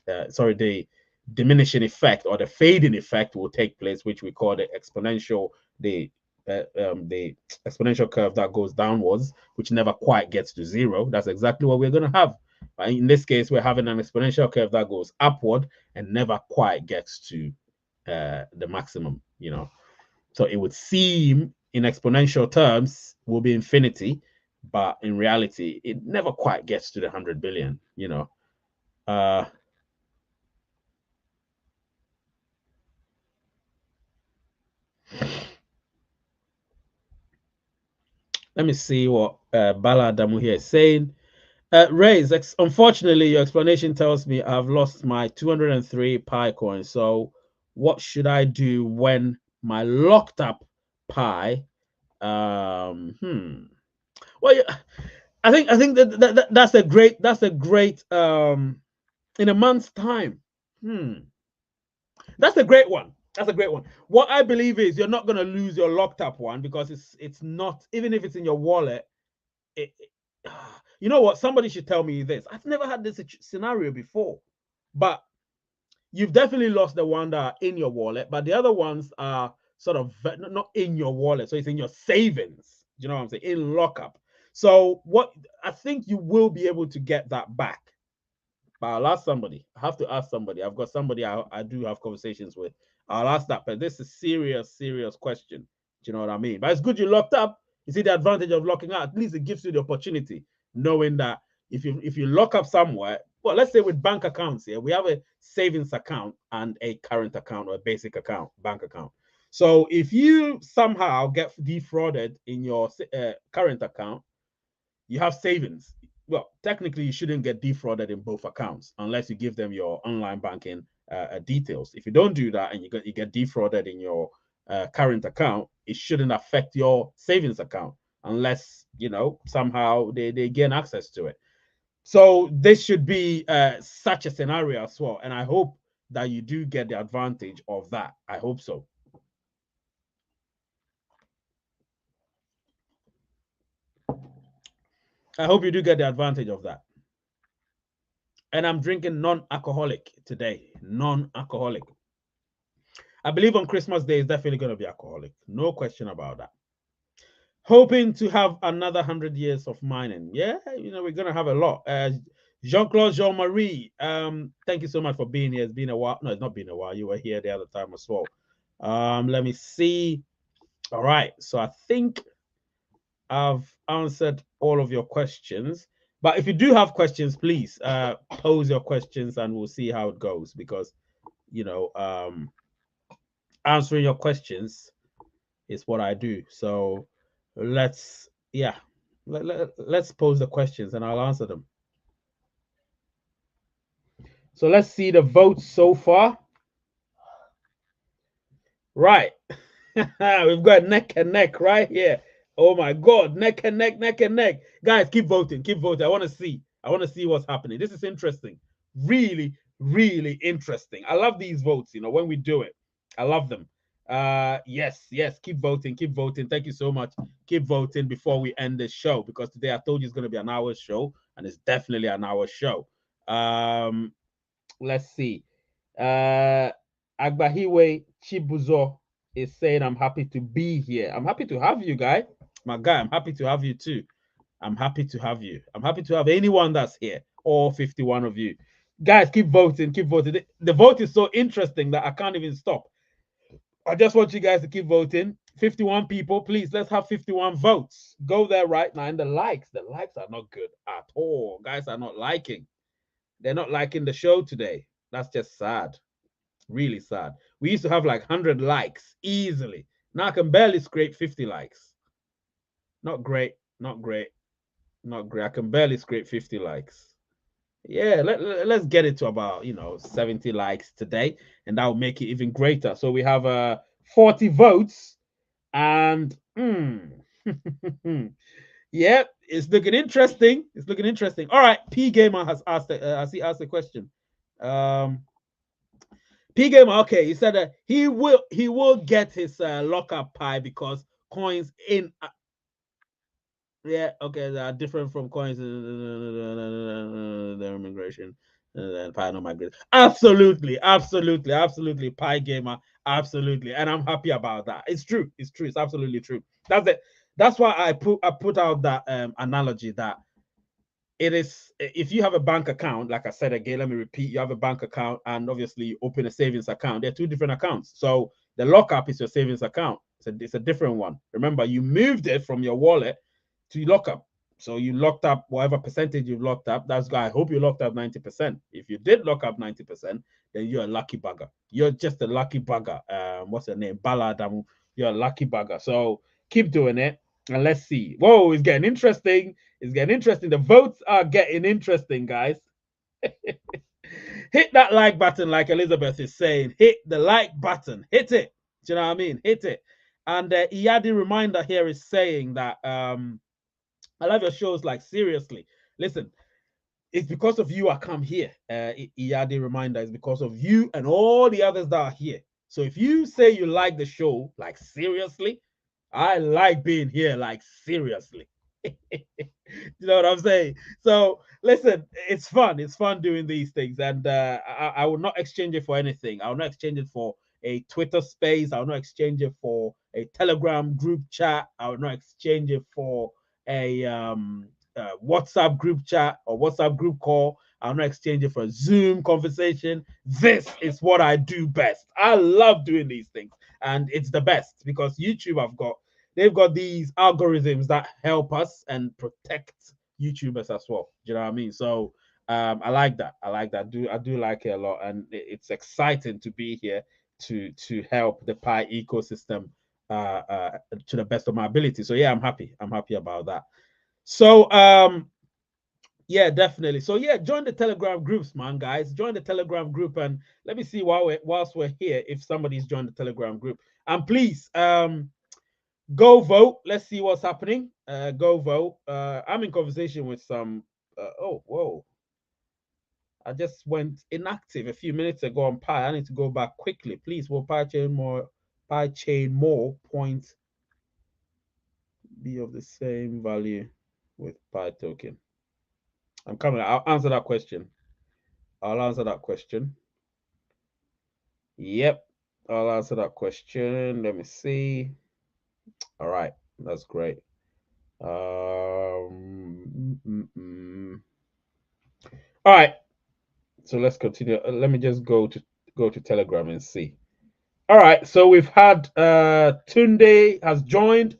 the diminishing effect or the fading effect will take place, which we call the exponential, the exponential curve that goes downwards, which never quite gets to zero. That's exactly what we're going to have. But in this case, we're having an exponential curve that goes upward and never quite gets to the maximum, So it would seem in exponential terms will be infinity, but in reality, it never quite gets to the 100 billion, Let me see what Bala Adamu here is saying. Rays, unfortunately, your explanation tells me I've lost my 203 Pi coins. So what should I do when my locked up Pi? Well, I think that's a great in a month's time. That's a great one. That's a great one. What I believe is you're not going to lose your locked up one because it's not, even if it's in your wallet. You know what? Somebody should tell me this. I've never had this scenario before, but you've definitely lost the one that are in your wallet, but the other ones are sort of not in your wallet. So it's in your savings. You know what I'm saying? In lockup. So what I think you will be able to get that back. But I'll ask somebody. I have to ask somebody. I've got somebody I do have conversations with. I'll ask that. But this is a serious question. Do you know what I mean? But it's good you locked up. You see the advantage of locking out. At least it gives you the opportunity, knowing that if you lock up somewhere, well, let's say with bank accounts here, we have a savings account and a current account or a basic account, bank account. So if you somehow get defrauded in your current account, you have savings. Well, technically, you shouldn't get defrauded in both accounts unless you give them your online banking details. If you don't do that and you get defrauded in your current account, it shouldn't affect your savings account unless somehow they gain access to it. So this should be such a scenario as well, and I hope that you do get the advantage of that. I hope so. I hope you do get the advantage of that. And I'm drinking non-alcoholic today. Non-alcoholic. I believe on Christmas Day is definitely going to be alcoholic. No question about that. Hoping to have another 100 years of mining. Yeah, we're going to have a lot. Jean-Claude Jean-Marie, thank you so much for being here. It's been a while. No, it's not been a while. You were here the other time as well. Let me see. All right. So I think I've answered all of your questions. But if you do have questions, please pose your questions and we'll see how it goes because, you know, answering your questions is what I do. So let's, yeah, let's pose the questions and I'll answer them. So let's see the votes so far. Right. We've got neck and neck right here. Oh my God, neck and neck, neck and neck. Guys, keep voting, keep voting. I want to see. I want to see what's happening. This is interesting. Really, really interesting. I love these votes, you know, when we do it. I love them. Yes, yes, keep voting, keep voting. Thank you so much. Keep voting before we end the show because today I told you it's going to be an hour show and it's definitely an hour show. Let's see. Agbahiwe Chibuzo is saying, I'm happy to be here. I'm happy to have you, guy. My guy, I'm happy to have you too. I'm happy to have you. I'm happy to have anyone that's here, all 51 of you. Guys, keep voting, keep voting. The vote is so interesting that I can't even stop. I just want you guys to keep voting. 51 people, please, let's have 51 votes. Go there right now. And the likes are not good at all. Guys are not liking. They're not liking the show today. That's just sad. Really sad. We used to have like 100 likes easily. Now I can barely scrape 50 likes. Not great. Not great. Not great. I can barely scrape 50 likes. Yeah, let's get it to about, 70 likes today, and that will make it even greater. So we have 40 votes, and yeah, it's looking interesting. It's looking interesting. All right, P Gamer has asked. Has he asked a question? P Gamer, okay, he said he will get his lockup pie because coins in yeah, okay, they are different from coins their immigration and pie no migration. Absolutely, absolutely, absolutely, Pie Gamer, absolutely, and I'm happy about that. It's true, it's true, it's absolutely true. That's it. That's why I put out that analogy that it is if you have a bank account, like I said again, let me repeat, you have a bank account and obviously you open a savings account. They're two different accounts. So the lockup is your savings account. It's a different one. Remember, you moved it from your wallet to lockup. So you locked up whatever percentage you've locked up. That's why I hope you locked up 90%. If you did lock up 90%, then you're a lucky bugger. You're just a lucky bugger. What's your name? Baladamu. You're a lucky bugger. So keep doing it. And let's see. Whoa, it's getting interesting. It's getting interesting. The votes are getting interesting, guys. Hit that like button, like Elizabeth is saying. Hit the like button. Hit it. Do you know what I mean? Hit it. And Iyadi Reminder here is saying that I love your shows. Like, seriously. Listen, it's because of you I come here. Iyadi Reminder is because of you and all the others that are here. So if you say you like the show, like, seriously, I like being here, like, seriously. You know what I'm saying? So listen, it's fun. It's fun doing these things, and I will not exchange it for anything. I will not exchange it for a Twitter space. I will not exchange it for a Telegram group chat. I will not exchange it for a WhatsApp group chat or WhatsApp group call. I'll not exchange it for a Zoom conversation. This is what I do best. I love doing these things, and it's the best because YouTube they've got these algorithms that help us and protect YouTubers as well. Do you know what I mean? So I like that. I like that. I do like it a lot, and it's exciting to be here to help the Pi ecosystem to the best of my ability. So yeah, I'm happy. I'm happy about that. So yeah, definitely. So yeah, join the Telegram groups, man, guys. Join the Telegram group, and let me see whilst we're here if somebody's joined the Telegram group. And please, go vote. Let's see what's happening. Go vote. I'm in conversation with some. Oh, whoa! I just went inactive a few minutes ago on Pi. I need to go back quickly, please. Will Pi chain more points be of the same value with Pi token? I'm coming. I'll answer that question. I'll answer that question. Yep, I'll answer that question. Let me see. All right, that's great. Um, mm, mm, mm. All right. So let's continue. Let me just go to Telegram and see. All right. So we've had Tunde has joined.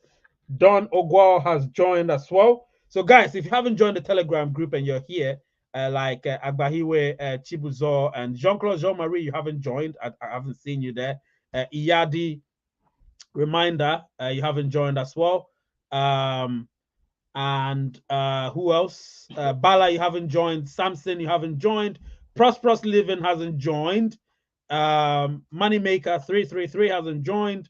Don Ogwal has joined as well. So, guys, if you haven't joined the Telegram group and you're here, like Agbahiwe, Chibuzo, and Jean-Claude Jean-Marie, you haven't joined. I haven't seen you there. Iyadi, reminder, you haven't joined as well. And who else? Bala, you haven't joined. Samson, you haven't joined. Prosperous Living hasn't joined. Moneymaker 333 hasn't joined.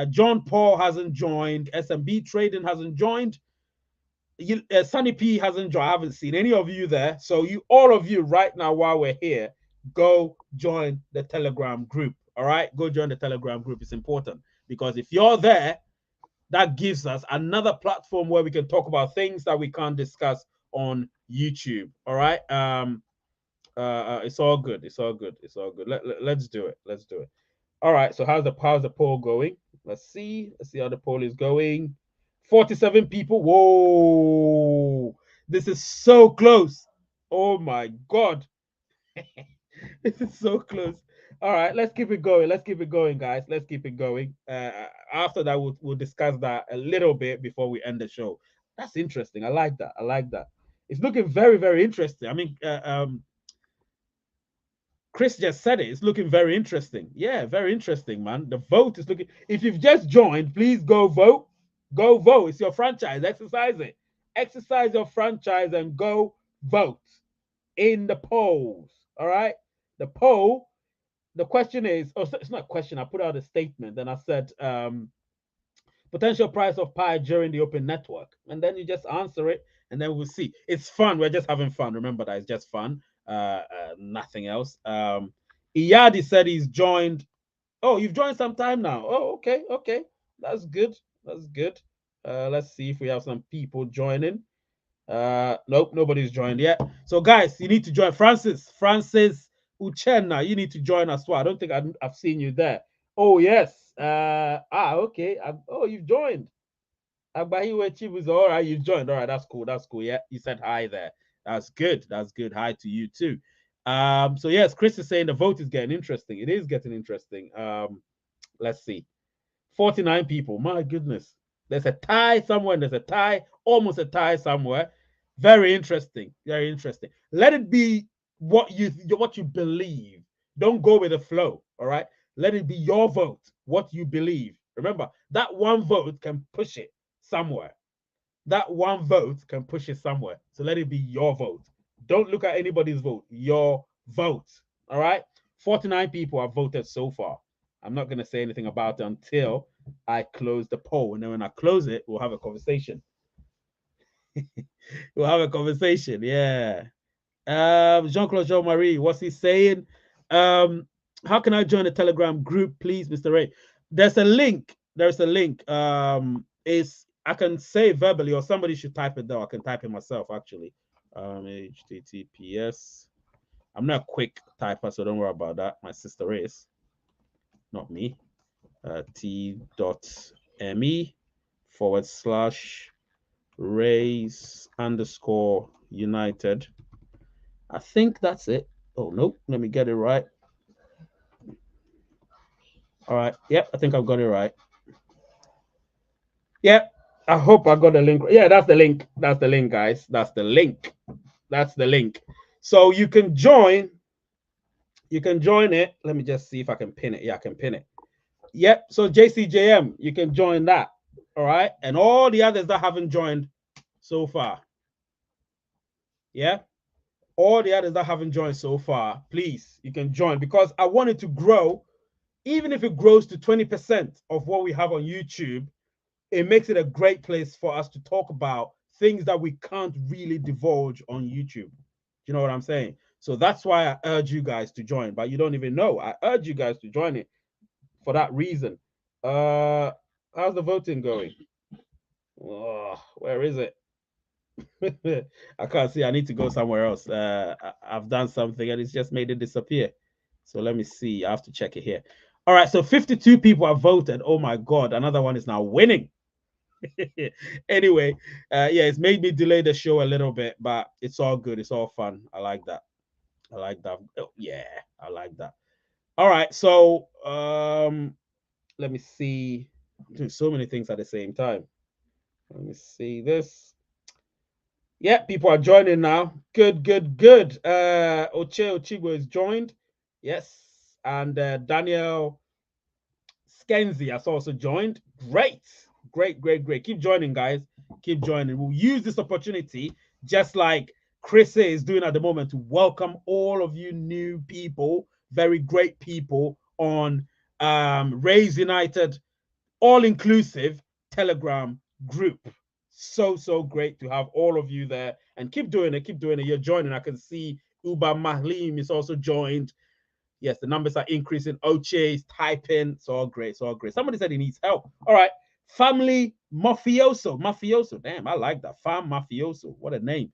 John Paul hasn't joined. SMB Trading hasn't joined. Sunny P hasn't joined. I haven't seen any of you there. So all of you right now while we're here, go join the Telegram group. All right, go join the Telegram group. It's important because if you're there, that gives us another platform where we can talk about things that we can't discuss on YouTube. All right. It's all good. It's all good. It's all good. Let's do it. Let's do it. All right. So how's the poll going? Let's see. Let's see how the poll is going. 47 people. Whoa. This is so close. Oh my God. This is so close. All right, let's keep it going. Let's keep it going, guys. Let's keep it going. After that, we'll discuss that a little bit before we end the show. That's interesting. I like that. I like that. It's looking very, very interesting. I mean, Chris just said it. It's looking very interesting. Yeah, very interesting, man. The vote is looking. If you've just joined, please go vote. Go vote. It's your franchise. Exercise it. Exercise your franchise and go vote in the polls. All right. The poll. The question is, oh, it's not a question. I put out a statement and I said, potential price of pi during the open network. And then you just answer it and then we'll see. It's fun. We're just having fun. Remember that it's just fun. Nothing else. Iyadi said he's joined. Oh, you've joined some time now. Oh, okay. Okay. That's good. That's good. Let's see if we have some people joining. Nope, nobody's joined yet. So, guys, you need to join. Francis Uchenna, you need to join as well. I don't think I've seen you there. Oh, yes. Okay. Oh, you've joined. Agbahiwe Chibuzo. All right, you've joined. All right, that's cool. That's cool. Yeah, you said hi there. That's good. That's good. Hi to you too. So yes, Chris is saying the vote is getting interesting. It is getting interesting. Let's see. 49 people. My goodness. There's a tie somewhere. There's a tie, almost a tie somewhere. Very interesting. Very interesting. Let it be what you believe. Don't go with the flow. All right. Let it be your vote, what you believe. Remember, that one vote can push it somewhere. That one vote can push it somewhere. So let it be your vote. Don't look at anybody's vote. Your vote. All right. 49 people have voted so far. I'm not going to say anything about it until I close the poll. And then when I close it, we'll have a conversation. We'll have a conversation. Yeah. Jean-Claude Jean-Marie, what's he saying? How can I join the Telegram group, please, Mr. Ray? There's a link. There's a link. I can say verbally, or somebody should type it though. I can type it myself, actually. HTTPS. I'm not a quick typer, so don't worry about that. My sister is, not me. t.me/raise_united. I think that's it. Oh, nope. Let me get it right. All right. Yep, I think I've got it right. Yep. I hope I got the link. Yeah, that's the link. That's the link, guys. That's the link. That's the link. So you can join. You can join it. Let me just see if I can pin it. Yeah, I can pin it. Yep. So JCJM, you can join that. All right. And all the others that haven't joined so far. Yeah. All the others that haven't joined so far, please, you can join, because I want it to grow. Even if it grows to 20% of what we have on YouTube, it makes it a great place for us to talk about things that we can't really divulge on YouTube. Do you know what I'm saying? So that's why I urge you guys to join, but you don't even know. I urge you guys to join it for that reason. How's the voting going? Oh, where is it? I can't see. I need to go somewhere else. I've done something and it's just made it disappear. So let me see. I have to check it here. All right. So 52 people have voted. Oh my God. Another one is now winning. Anyway, yeah, it's made me delay the show a little bit, but it's all good. It's all fun. I like that. I like that. Oh, yeah, I like that. All right, so let me see. I'm doing so many things at the same time. Let me see this. Yeah, people are joining now. Good, good, good. Oche Ochigo is joined. Yes. And Daniel Skenzi has also joined. Great. Great, great, great. Keep joining, guys. Keep joining. We'll use this opportunity, just like Chris is doing at the moment, to welcome all of you new people, very great people on Raise United all-inclusive Telegram group. So great to have all of you there, and keep doing it. Keep doing it. You're joining. I can see Uba Mahlim is also joined. Yes, the numbers are increasing. Oche is typing. It's all great. It's all great. Somebody said he needs help. All right. Family Mafioso. Mafioso. Damn, I like that. Fam Mafioso. What a name.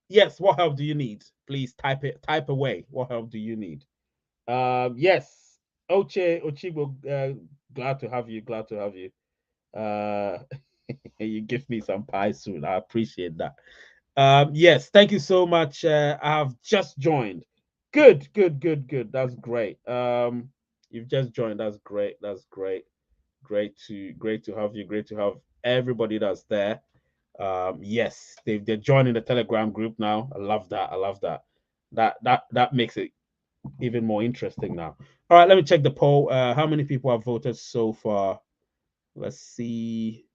Yes, what help do you need? Please type it. Type away. What help do you need? Yes. Oche Ochibo, glad to have you. Glad to have you. You give me some pie soon. I appreciate that. Yes, thank you so much. I have just joined. Good, good, good, good. That's great. You've just joined. That's great. That's great. Great to have you. Great to have everybody that's there. Yes, they're joining the Telegram group now. I love that. I love that. That makes it even more interesting now. All right, let me check the poll. How many people have voted so far? Let's see.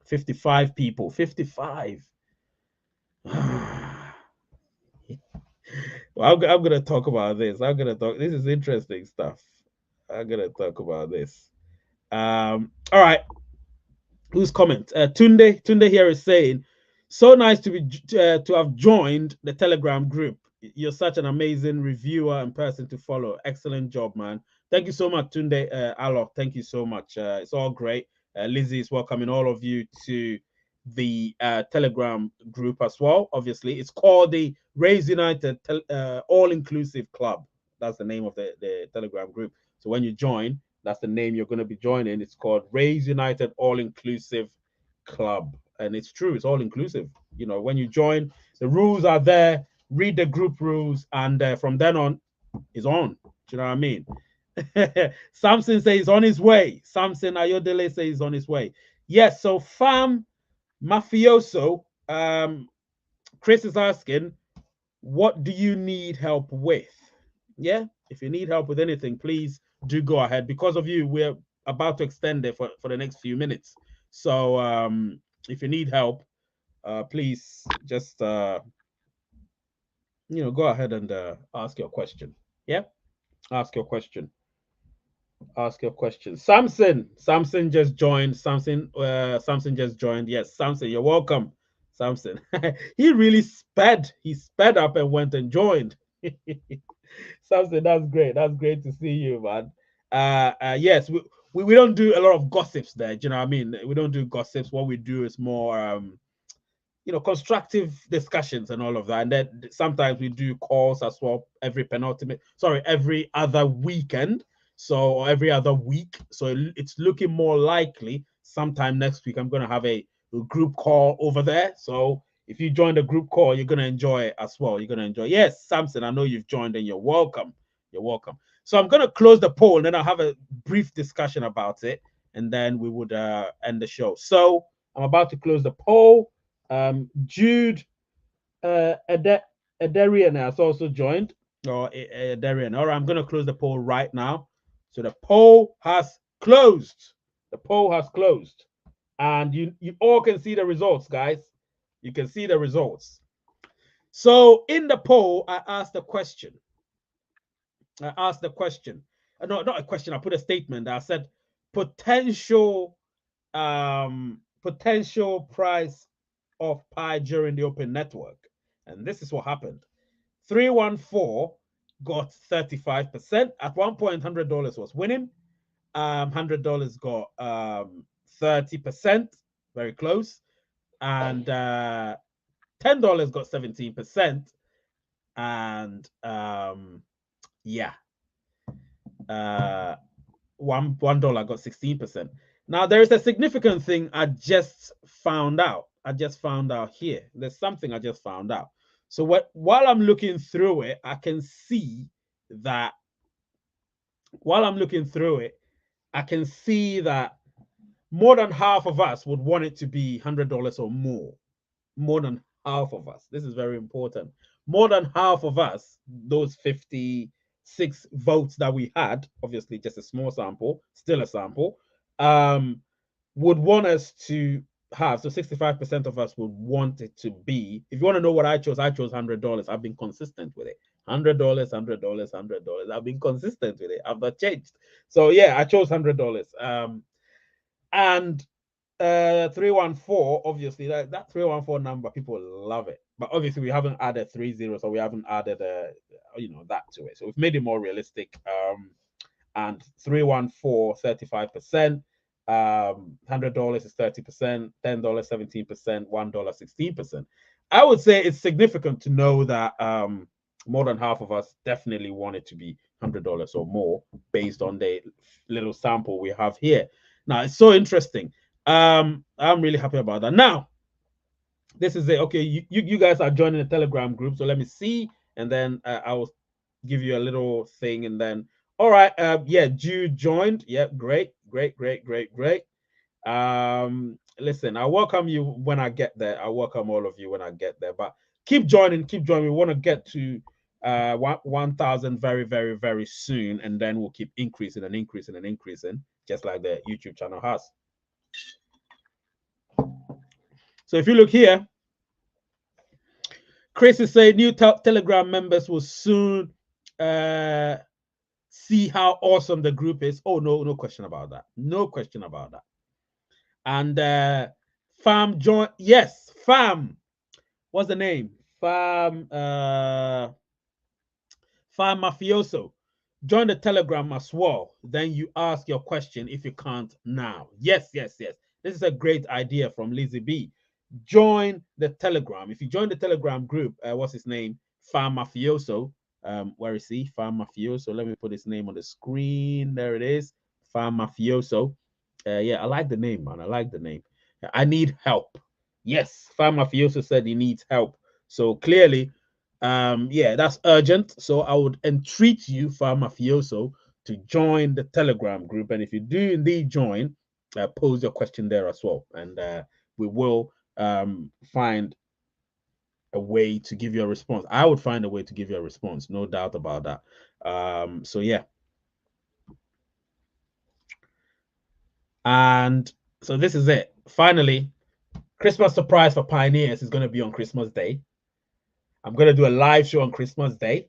55 people. 55. Well, I'm gonna talk about this. I'm gonna talk. This is interesting stuff. I'm gonna talk about this. All right. Whose comment? Tunde here is saying, "So nice to have joined the Telegram group. You're such an amazing reviewer and person to follow. Excellent job, man. Thank you so much, Tunde Alok. Thank you so much. It's all great. Lizzie is welcoming all of you to the Telegram group as well. Obviously, it's called the Raise United All Inclusive Club. That's the name of the Telegram group. So when you join, that's the name you're going to be joining. It's called Raise United All Inclusive Club. And it's true, it's all inclusive. You know, when you join, the rules are there. Read the group rules, and from then on, it's on. Do you know what I mean? Samson says he's on his way. Samson Ayodele says he's on his way. Yes, so Fam Mafioso, Chris is asking, what do you need help with? Yeah, if you need help with anything, please do go ahead. Because of you, we're about to extend it for the next few minutes. So if you need help, please just go ahead and ask your question. Yeah, ask your question. Ask your question. Samson just joined. Samson just joined. Yes, Samson, you're welcome. Samson, he really sped. He sped up and went and joined. Samson, that's great. That's great to see you, man. Yes, we don't do a lot of gossips there. Do you know what I mean? We don't do gossips. What we do is more constructive discussions and all of that. And then sometimes we do calls as well every other weekend. So, or every other week. So it's looking more likely sometime next week I'm going to have a group call over there. So if you join the group call, you're going to enjoy it as well. You're going to enjoy. Yes, Samson, I know you've joined and you're welcome. You're welcome. So I'm going to close the poll and then I'll have a brief discussion about it. And then we would end the show. So I'm about to close the poll. Jude Ederian has also joined, or Ederian. All right, I'm going to close the poll right now. So the poll has closed. The poll has closed. And you all can see the results, guys. You can see the results. So in the poll, I asked a question. No, not a question. I put a statement. I said potential price of pi during the open network. And this is what happened. 314 got 35%. At one point, $100 was winning. $100 got 30%, very close. And $10 got 17%. And yeah. $1 got 16%. Now there is a significant thing I just found out. Here. There's something I just found out. So while I'm looking through it, I can see that more than half of us would want it to be $100 or more. More than half of us. This is very important. More than half of us, those 56 votes that we had, obviously just a small sample, still a sample, would want us to have. So 65% of us would want it to be. If you want to know what I chose $100. I've been consistent with it. $100, $100, $100. I've been consistent with it. I've not changed. So yeah, I chose $100. And 314, obviously that 314 number, people love it, but obviously we haven't added 30, so we haven't added that to it, so we've made it more realistic. And 314, 35%, $100 is 30%, $10 17%, $1 16%. I would say it's significant to know that more than half of us definitely want it to be $100 or more based on the little sample we have here. Now it's so interesting. I'm really happy about that. Now, this is it. Okay, you guys are joining the Telegram group, so let me see, and then I will give you a little thing, and then all right, yeah, Jude joined. Yep, great. Listen, I welcome you when I get there. I welcome all of you when I get there, but keep joining. We want to get to 1,000 very, very, very soon, and then we'll keep increasing, just like the YouTube channel has. So if you look here, Chris is saying new Telegram members will soon see how awesome the group is. Oh, no question about that. No question about that. And Fam join. Yes, Fam. What's the name? Fam Mafioso. Join the Telegram as well. Then you ask your question if you can't now. Yes. This is a great idea from Lizzie B. Join the Telegram. If you join the Telegram group, what's his name? Fam Mafioso. Where is he? Fam Mafioso. Let me put his name on the screen. There it is. Fam Mafioso. Yeah, I like the name, man. I like the name. I need help. Yes, Fam Mafioso said he needs help. So clearly, yeah, that's urgent. So I would entreat you, Fam Mafioso, to join the Telegram group. And if you do indeed join, pose your question there as well. And we will find a way to give you a response. I would find a way to give you a response, no doubt about that. So yeah. And so this is it. Finally, Christmas surprise for Pioneers is going to be on Christmas Day. I'm going to do a live show on Christmas Day.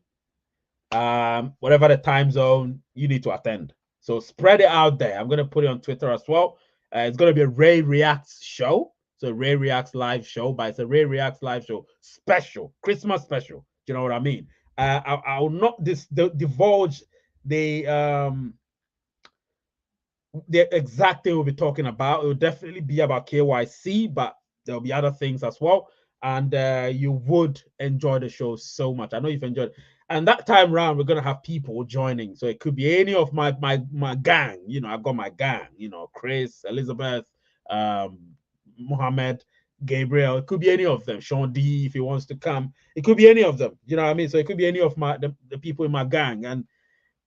Whatever the time zone, you need to attend. So spread it out there. I'm going to put it on Twitter as well. It's going to be a Ray Reacts show. So Ray Reacts live show, but it's a Ray Reacts live show special, Christmas special. Do you know what I mean? I will not divulge the exact thing we'll be talking about. It will definitely be about KYC, but there'll be other things as well. And you would enjoy the show so much. I know you've enjoyed it. And that time around, we're gonna have people joining. So it could be any of my gang. You know, I've got my gang. You know, Chris, Elizabeth, Mohammed, Gabriel. It could be any of them. Sean D, if he wants to come. It could be any of them. You know what I mean? So it could be any of the people in my gang. And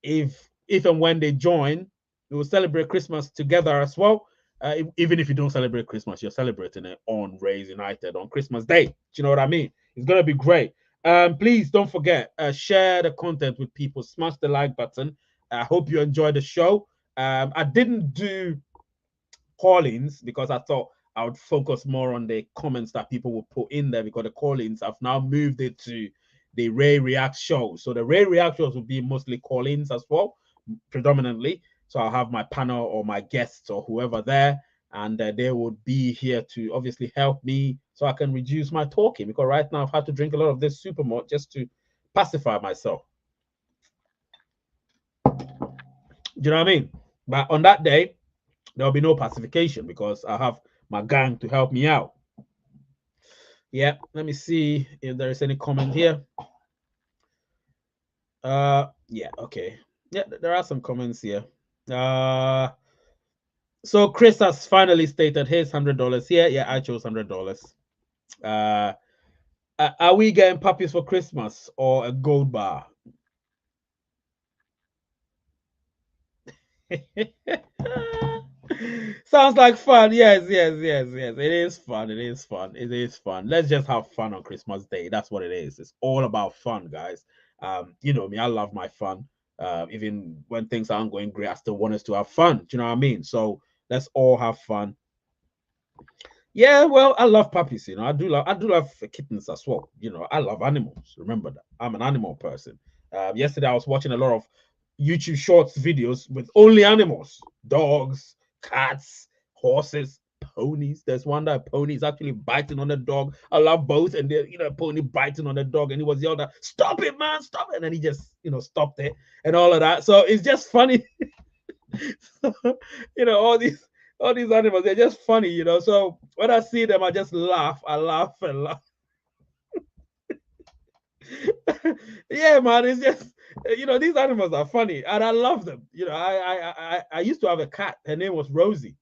if and when they join, we will celebrate Christmas together as well. Even if you don't celebrate Christmas, you're celebrating it on Rays United on Christmas Day. Do you know what I mean? It's going to be great. Please don't forget, share the content with people. Smash the like button. I hope you enjoyed the show. I didn't do call-ins because I thought I would focus more on the comments that people will put in there, because the call-ins, I've now moved it to the Ray React shows. So the Ray React shows will be mostly call-ins as well, predominantly. So I'll have my panel or my guests or whoever there, and they would be here to obviously help me so I can reduce my talking, because right now I've had to drink a lot of this supermalt just to pacify myself. Do you know what I mean? But on that day, there'll be no pacification because I have my gang to help me out. Yeah, let me see if there is any comment here. Yeah, okay. Yeah, there are some comments here. So Chris has finally stated his $100 here. Yeah, I chose $100. Uh, are we getting puppies for Christmas or a gold bar? Sounds like fun. Yes, yes, yes, yes. It is fun. It is fun. It is fun. Let's just have fun on Christmas Day. That's what it is. It's all about fun, guys. You know me, I love my fun. Even when things aren't going great, I still want us to have fun. Do you know what I mean? So let's all have fun. Yeah, well, I love puppies, you know. I do love kittens as well. You know, I love animals. Remember that. I'm an animal person. Yesterday I was watching a lot of YouTube shorts videos with only animals: dogs, cats, horses, ponies. There's one that pony is actually biting on the dog. I love both, and pony biting on the dog, and he was yelled at, "Stop it, man, stop it!" And then he just stopped it and all of that. So it's just funny. All these animals, they're just funny, So when I see them, I just laugh. I laugh and laugh. Yeah, man, it's just these animals are funny, and I love them. I used to have a cat. Her name was Rosie,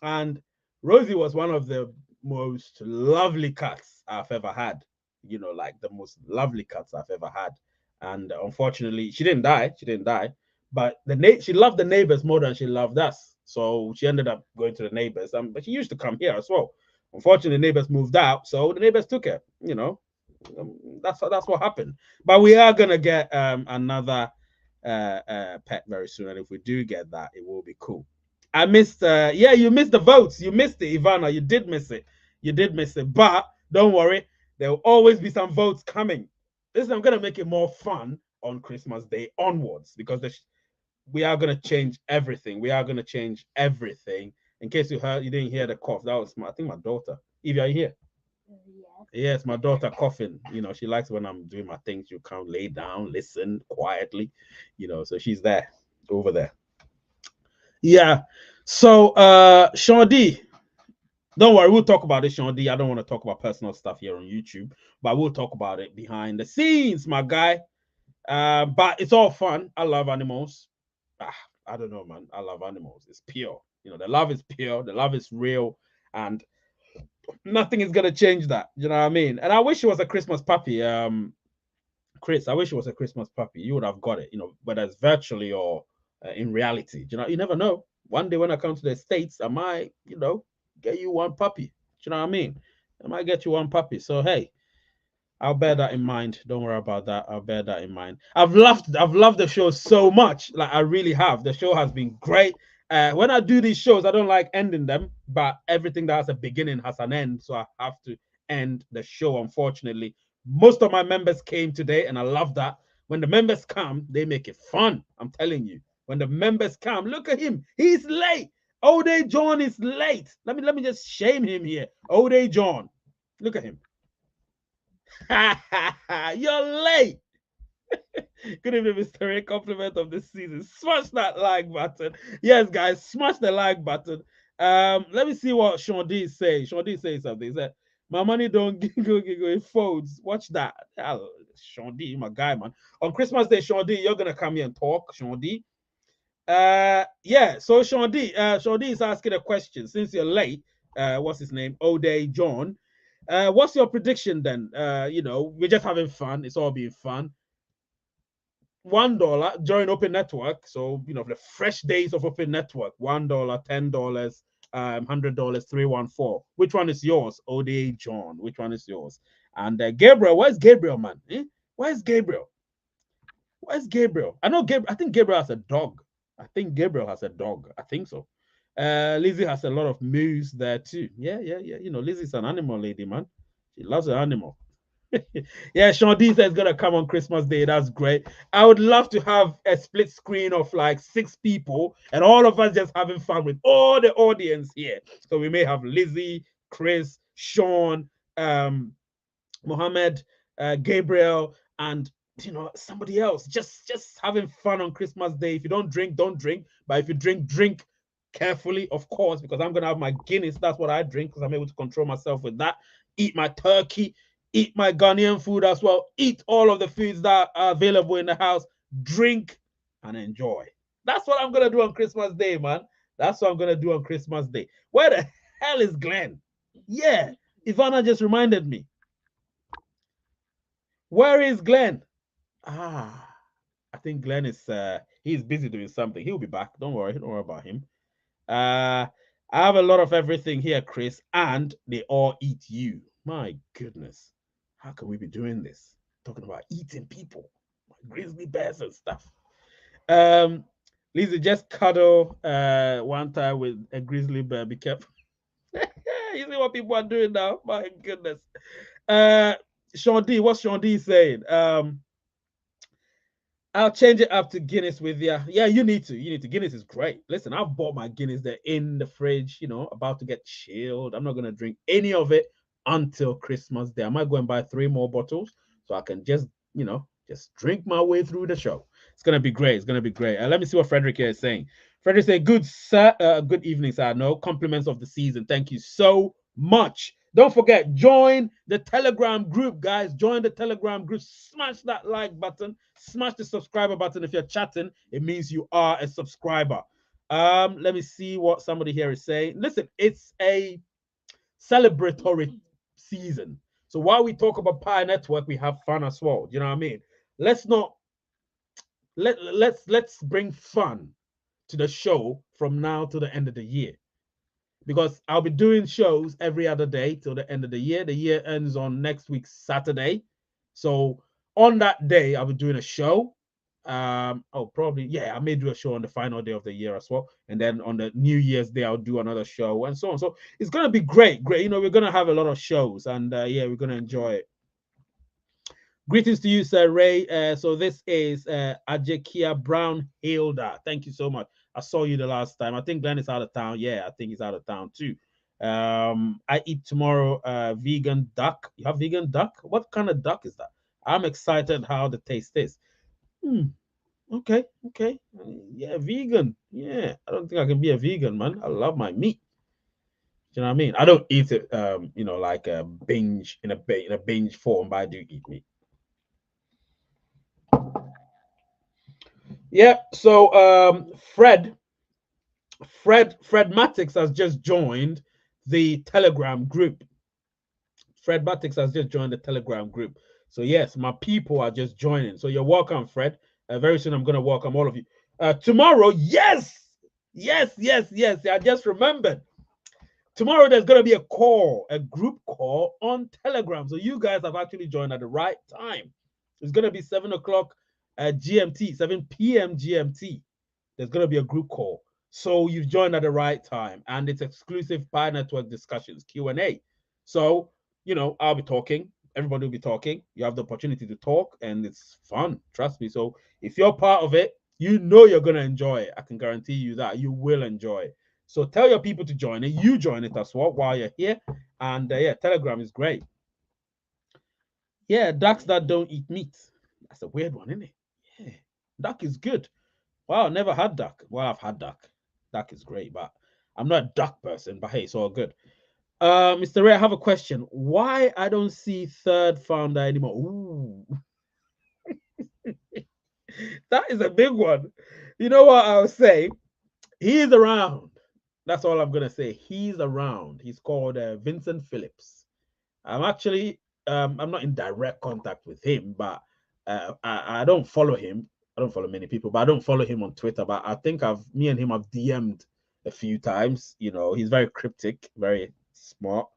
and Rosie was one of the most lovely cats I've ever had. Like the most lovely cats I've ever had. And unfortunately, she didn't die. She didn't die, but she loved the neighbors more than she loved us. So she ended up going to the neighbors. But she used to come here as well. Unfortunately, the neighbors moved out, so the neighbors took her. That's what happened. But we are gonna get another pet very soon, and if we do get that, it will be cool. I missed. Yeah, you missed the votes. You missed it, Ivana. You did miss it. You did miss it. But don't worry, there will always be some votes coming. Listen, I'm gonna make it more fun on Christmas Day onwards because we are gonna change everything. We are gonna change everything. In case you didn't hear the cough. That was I think my daughter. Evie, are you here? Yes, my daughter coughing. She likes when I'm doing my things. You come lay down, listen quietly. So she's there, over there. Yeah. So, Sean D, don't worry, we'll talk about it, Sean D. I don't want to talk about personal stuff here on YouTube, but we'll talk about it behind the scenes, my guy. But it's all fun. I love animals. I don't know, man. I love animals. It's pure. The love is pure. The love is real, and nothing is gonna change that. You know what I mean? And I wish it was a Christmas puppy. Chris, I wish it was a Christmas puppy. You would have got it. Whether it's virtually or in reality. You never know. One day when I come to the States, I might, get you one puppy. Do you know what I mean? I might get you one puppy. So hey, I'll bear that in mind. Don't worry about that. I'll bear that in mind. I've loved the show so much. Like I really have. The show has been great. When I do these shows, I don't like ending them, but everything that has a beginning has an end. So I have to end the show, unfortunately. Most of my members came today, and I love that. When the members come, they make it fun. I'm telling you. When the members come, look at him. He's late. Ode John is late. Let me just shame him here. Ode John. Look at him. You're late. Good evening, Mr. Ray. Compliment of this season. Smash that like button. Yes, guys, smash the like button. Let me see what Sean D is saying. Sean D says something. He said, "My money don't go, it folds." Watch that. Sean D, my guy, man. On Christmas Day, Sean D, you're gonna come here and talk, Sean D. Yeah. So Sean D is asking a question. Since you're late, what's his name? O'Day John. What's your prediction then? We're just having fun. It's all being fun. $1 join Open Network. So the fresh days of Open Network. $1, $10, $100, 314. Which one is yours? Ode John. Which one is yours? And Gabriel, where's Gabriel, man? Where's Gabriel? Where's Gabriel? I know Gabriel. I think Gabriel has a dog. I think Gabriel has a dog. I think so. Lizzie has a lot of moves there too. Yeah. Lizzie's an animal lady, man. She loves her animal. Yeah, Sean D says gonna come on Christmas Day. That's great. I would love to have a split screen of like 6 people and all of us just having fun with all the audience here. So we may have Lizzie, Chris, Sean, Mohammed, Gabriel, and somebody else. Just having fun on Christmas Day. If you don't drink, don't drink. But if you drink, drink carefully, of course, because I'm gonna have my Guinness. That's what I drink because I'm able to control myself with that. Eat my turkey, eat my Ghanaian food as well. Eat all of the foods that are available in the house. Drink and enjoy. That's what I'm gonna do on Christmas Day, man. That's what I'm gonna do on Christmas Day. Where the hell is Glenn? Yeah, Ivana just reminded me. Where is Glenn? Ah, I think Glenn is he's busy doing something. He'll be back. Don't worry about him. I have a lot of everything here, Chris, and they all eat you. My goodness. How can we be doing this? Talking about eating people, grizzly bears and stuff. Lisa, just cuddle one time with a grizzly bear. Be careful. You see what people are doing now? My goodness. Sean D, what's Sean D saying? I'll change it up to Guinness with you. Yeah, you need to. You need to. Guinness is great. Listen, I've bought my Guinness. They're in the fridge, about to get chilled. I'm not going to drink any of it until Christmas Day. I might go and buy 3 more bottles so I can just drink my way through the show. It's going to be great. It's going to be great. Let me see what Frederick here is saying. Frederick said, good, sir. Good evening, sir. No compliments of the season. Thank you so much. Don't forget, join the Telegram group, guys. Join the Telegram group. Smash that like button. Smash the subscriber button. If you're chatting, it means you are a subscriber. Let me see what somebody here is saying. Listen, it's a celebratory season. So while we talk about Pi Network, we have fun as well. You know what I mean? Let's bring fun to the show from now to the end of the year, because I'll be doing shows every other day till the end of the year. The year ends on next week's Saturday. So on that day, I'll be doing a show. I may do a show on the final day of the year as well. And then on the New Year's Day, I'll do another show and so on. So it's going to be great. Great. We're going to have a lot of shows, and we're going to enjoy it. Greetings to you, Sir Ray. So this is Ajekia Brown Hilda. Thank you so much. I saw you the last time. I think Glenn is out of town. Yeah, I think he's out of town too. I eat tomorrow vegan duck. You have vegan duck? What kind of duck is that? I'm excited how the taste is. Okay. Yeah, vegan. Yeah, I don't think I can be a vegan, man. I love my meat. Do you know what I mean? I don't eat it, like a binge in a binge form, but I do eat meat. Yeah. So Fred Matix has just joined the Telegram group. Fred Matix has just joined the Telegram group. So yes, my people are just joining. So you're welcome, Fred. Very soon I'm going to welcome all of you. Tomorrow, yes. I just remembered. Tomorrow there's going to be a group call on Telegram. So you guys have actually joined at the right time. It's going to be 7 o'clock GMT, 7 p.m. GMT. There's going to be a group call. So you've joined at the right time, and it's exclusive Pi Network discussions, Q&A. So, I'll be talking. Everybody will be talking. You have the opportunity to talk, and it's fun. Trust me. So if you're part of it, you're going to enjoy it. I can guarantee you that you will enjoy it. So tell your people to join it. You join it as well while you're here. And Telegram is great. Yeah, ducks that don't eat meat. That's a weird one, isn't it? Yeah, duck is good. Wow, never had duck. Well, I've had duck. Duck is great, but I'm not a duck person. But hey, it's all good. Mr. Ray, I have a question. Why I don't see third founder anymore? Ooh. That is a big one. You know what I'll say? He's around. That's all I'm gonna say. He's around. He's called Vincent Phillips. I'm not in direct contact with him, but I don't follow him. I don't follow many people, but I don't follow him on Twitter. But I think me and him have DM'd a few times. He's very cryptic, very smart.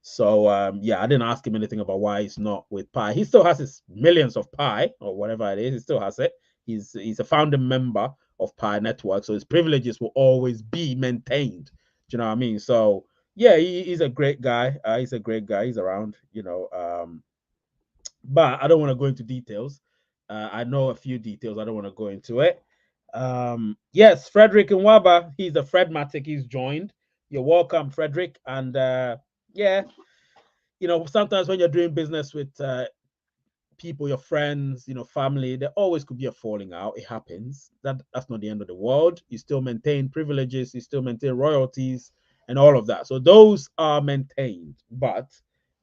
So I didn't ask him anything about why he's not with Pi. He still has his millions of Pi or whatever it is. He still has it. He's a founding member of Pi Network, so his privileges will always be maintained. Do you know what I mean? So yeah, he's a great guy. He's a great guy. He's around, but I don't want to go into details. I know a few details. I don't want to go into it. Yes, Frederick Nwaba, he's a Fredmatic. He's joined. You're welcome, Frederick. And sometimes when you're doing business with people, your friends, family, there always could be a falling out. It happens. That's not the end of the world. You still maintain privileges. You still maintain royalties and all of that. So those are maintained. But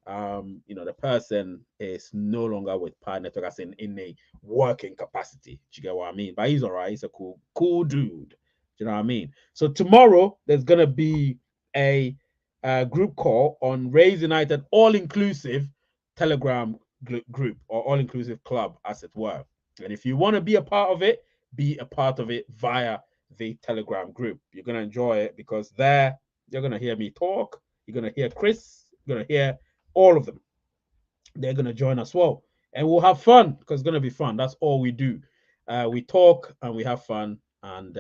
The person is no longer with Pi Network as in a working capacity. Do you get what I mean? But he's all right. He's a cool dude. Do you know what I mean? So tomorrow there's gonna be a group call on Raise United all inclusive Telegram group or all inclusive club, as it were. And if you want to be a part of it, be a part of it via the Telegram group. You're gonna enjoy it because there you're gonna hear me talk. You're gonna hear Chris. You're gonna hear all of them. They're going to join as well. And we'll have fun because it's going to be fun. That's all we do. We talk and we have fun. And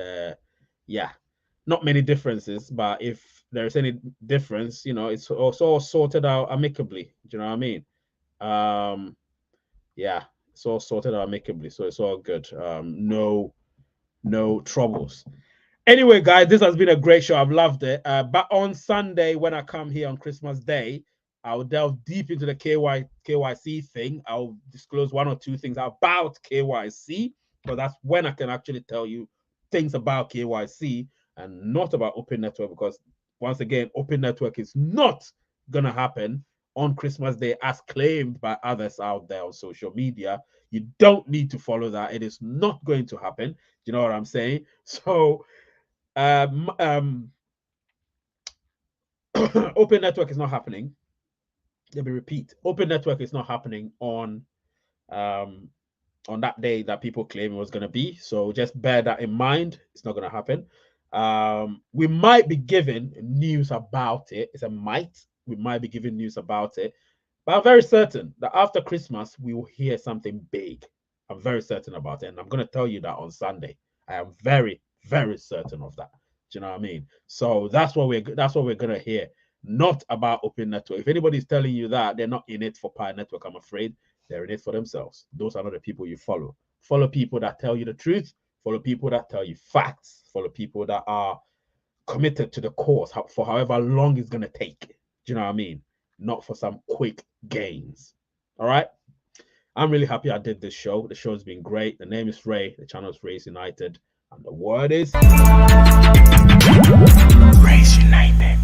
yeah, not many differences. But if there's any difference, it's all sorted out amicably. Do you know what I mean? Yeah, it's all sorted out amicably. So it's all good. No troubles. Anyway, guys, this has been a great show. I've loved it. But on Sunday, when I come here on Christmas Day, I'll delve deep into the KYC thing. I'll disclose one or two things about KYC, but that's when I can actually tell you things about KYC and not about Open Network, because once again, Open Network is not going to happen on Christmas Day as claimed by others out there on social media. You don't need to follow that. It is not going to happen. You know what I'm saying? So Open Network is not happening. Let me repeat: Open Network is not happening on that day that people claim it was going to be. So just bear that in mind. It's not going to happen. We might be giving news about it. It's a might. We might be giving news about it, but I'm very certain that after Christmas we will hear something big. I'm very certain about it, and I'm going to tell you that on Sunday. I am very, very certain of that. Do you know what I mean? So that's what we're going to hear. Not about Open Network. If anybody's telling you that, they're not in it for Pi Network, I'm afraid. They're in it for themselves. Those are not the people you follow. Follow people that tell you the truth. Follow people that tell you facts. Follow people that are committed to the cause for however long it's going to take. Do you know what I mean? Not for some quick gains. All right? I'm really happy I did this show. The show's been great. The name is Ray. The channel is Raise United. And the word is Raise United.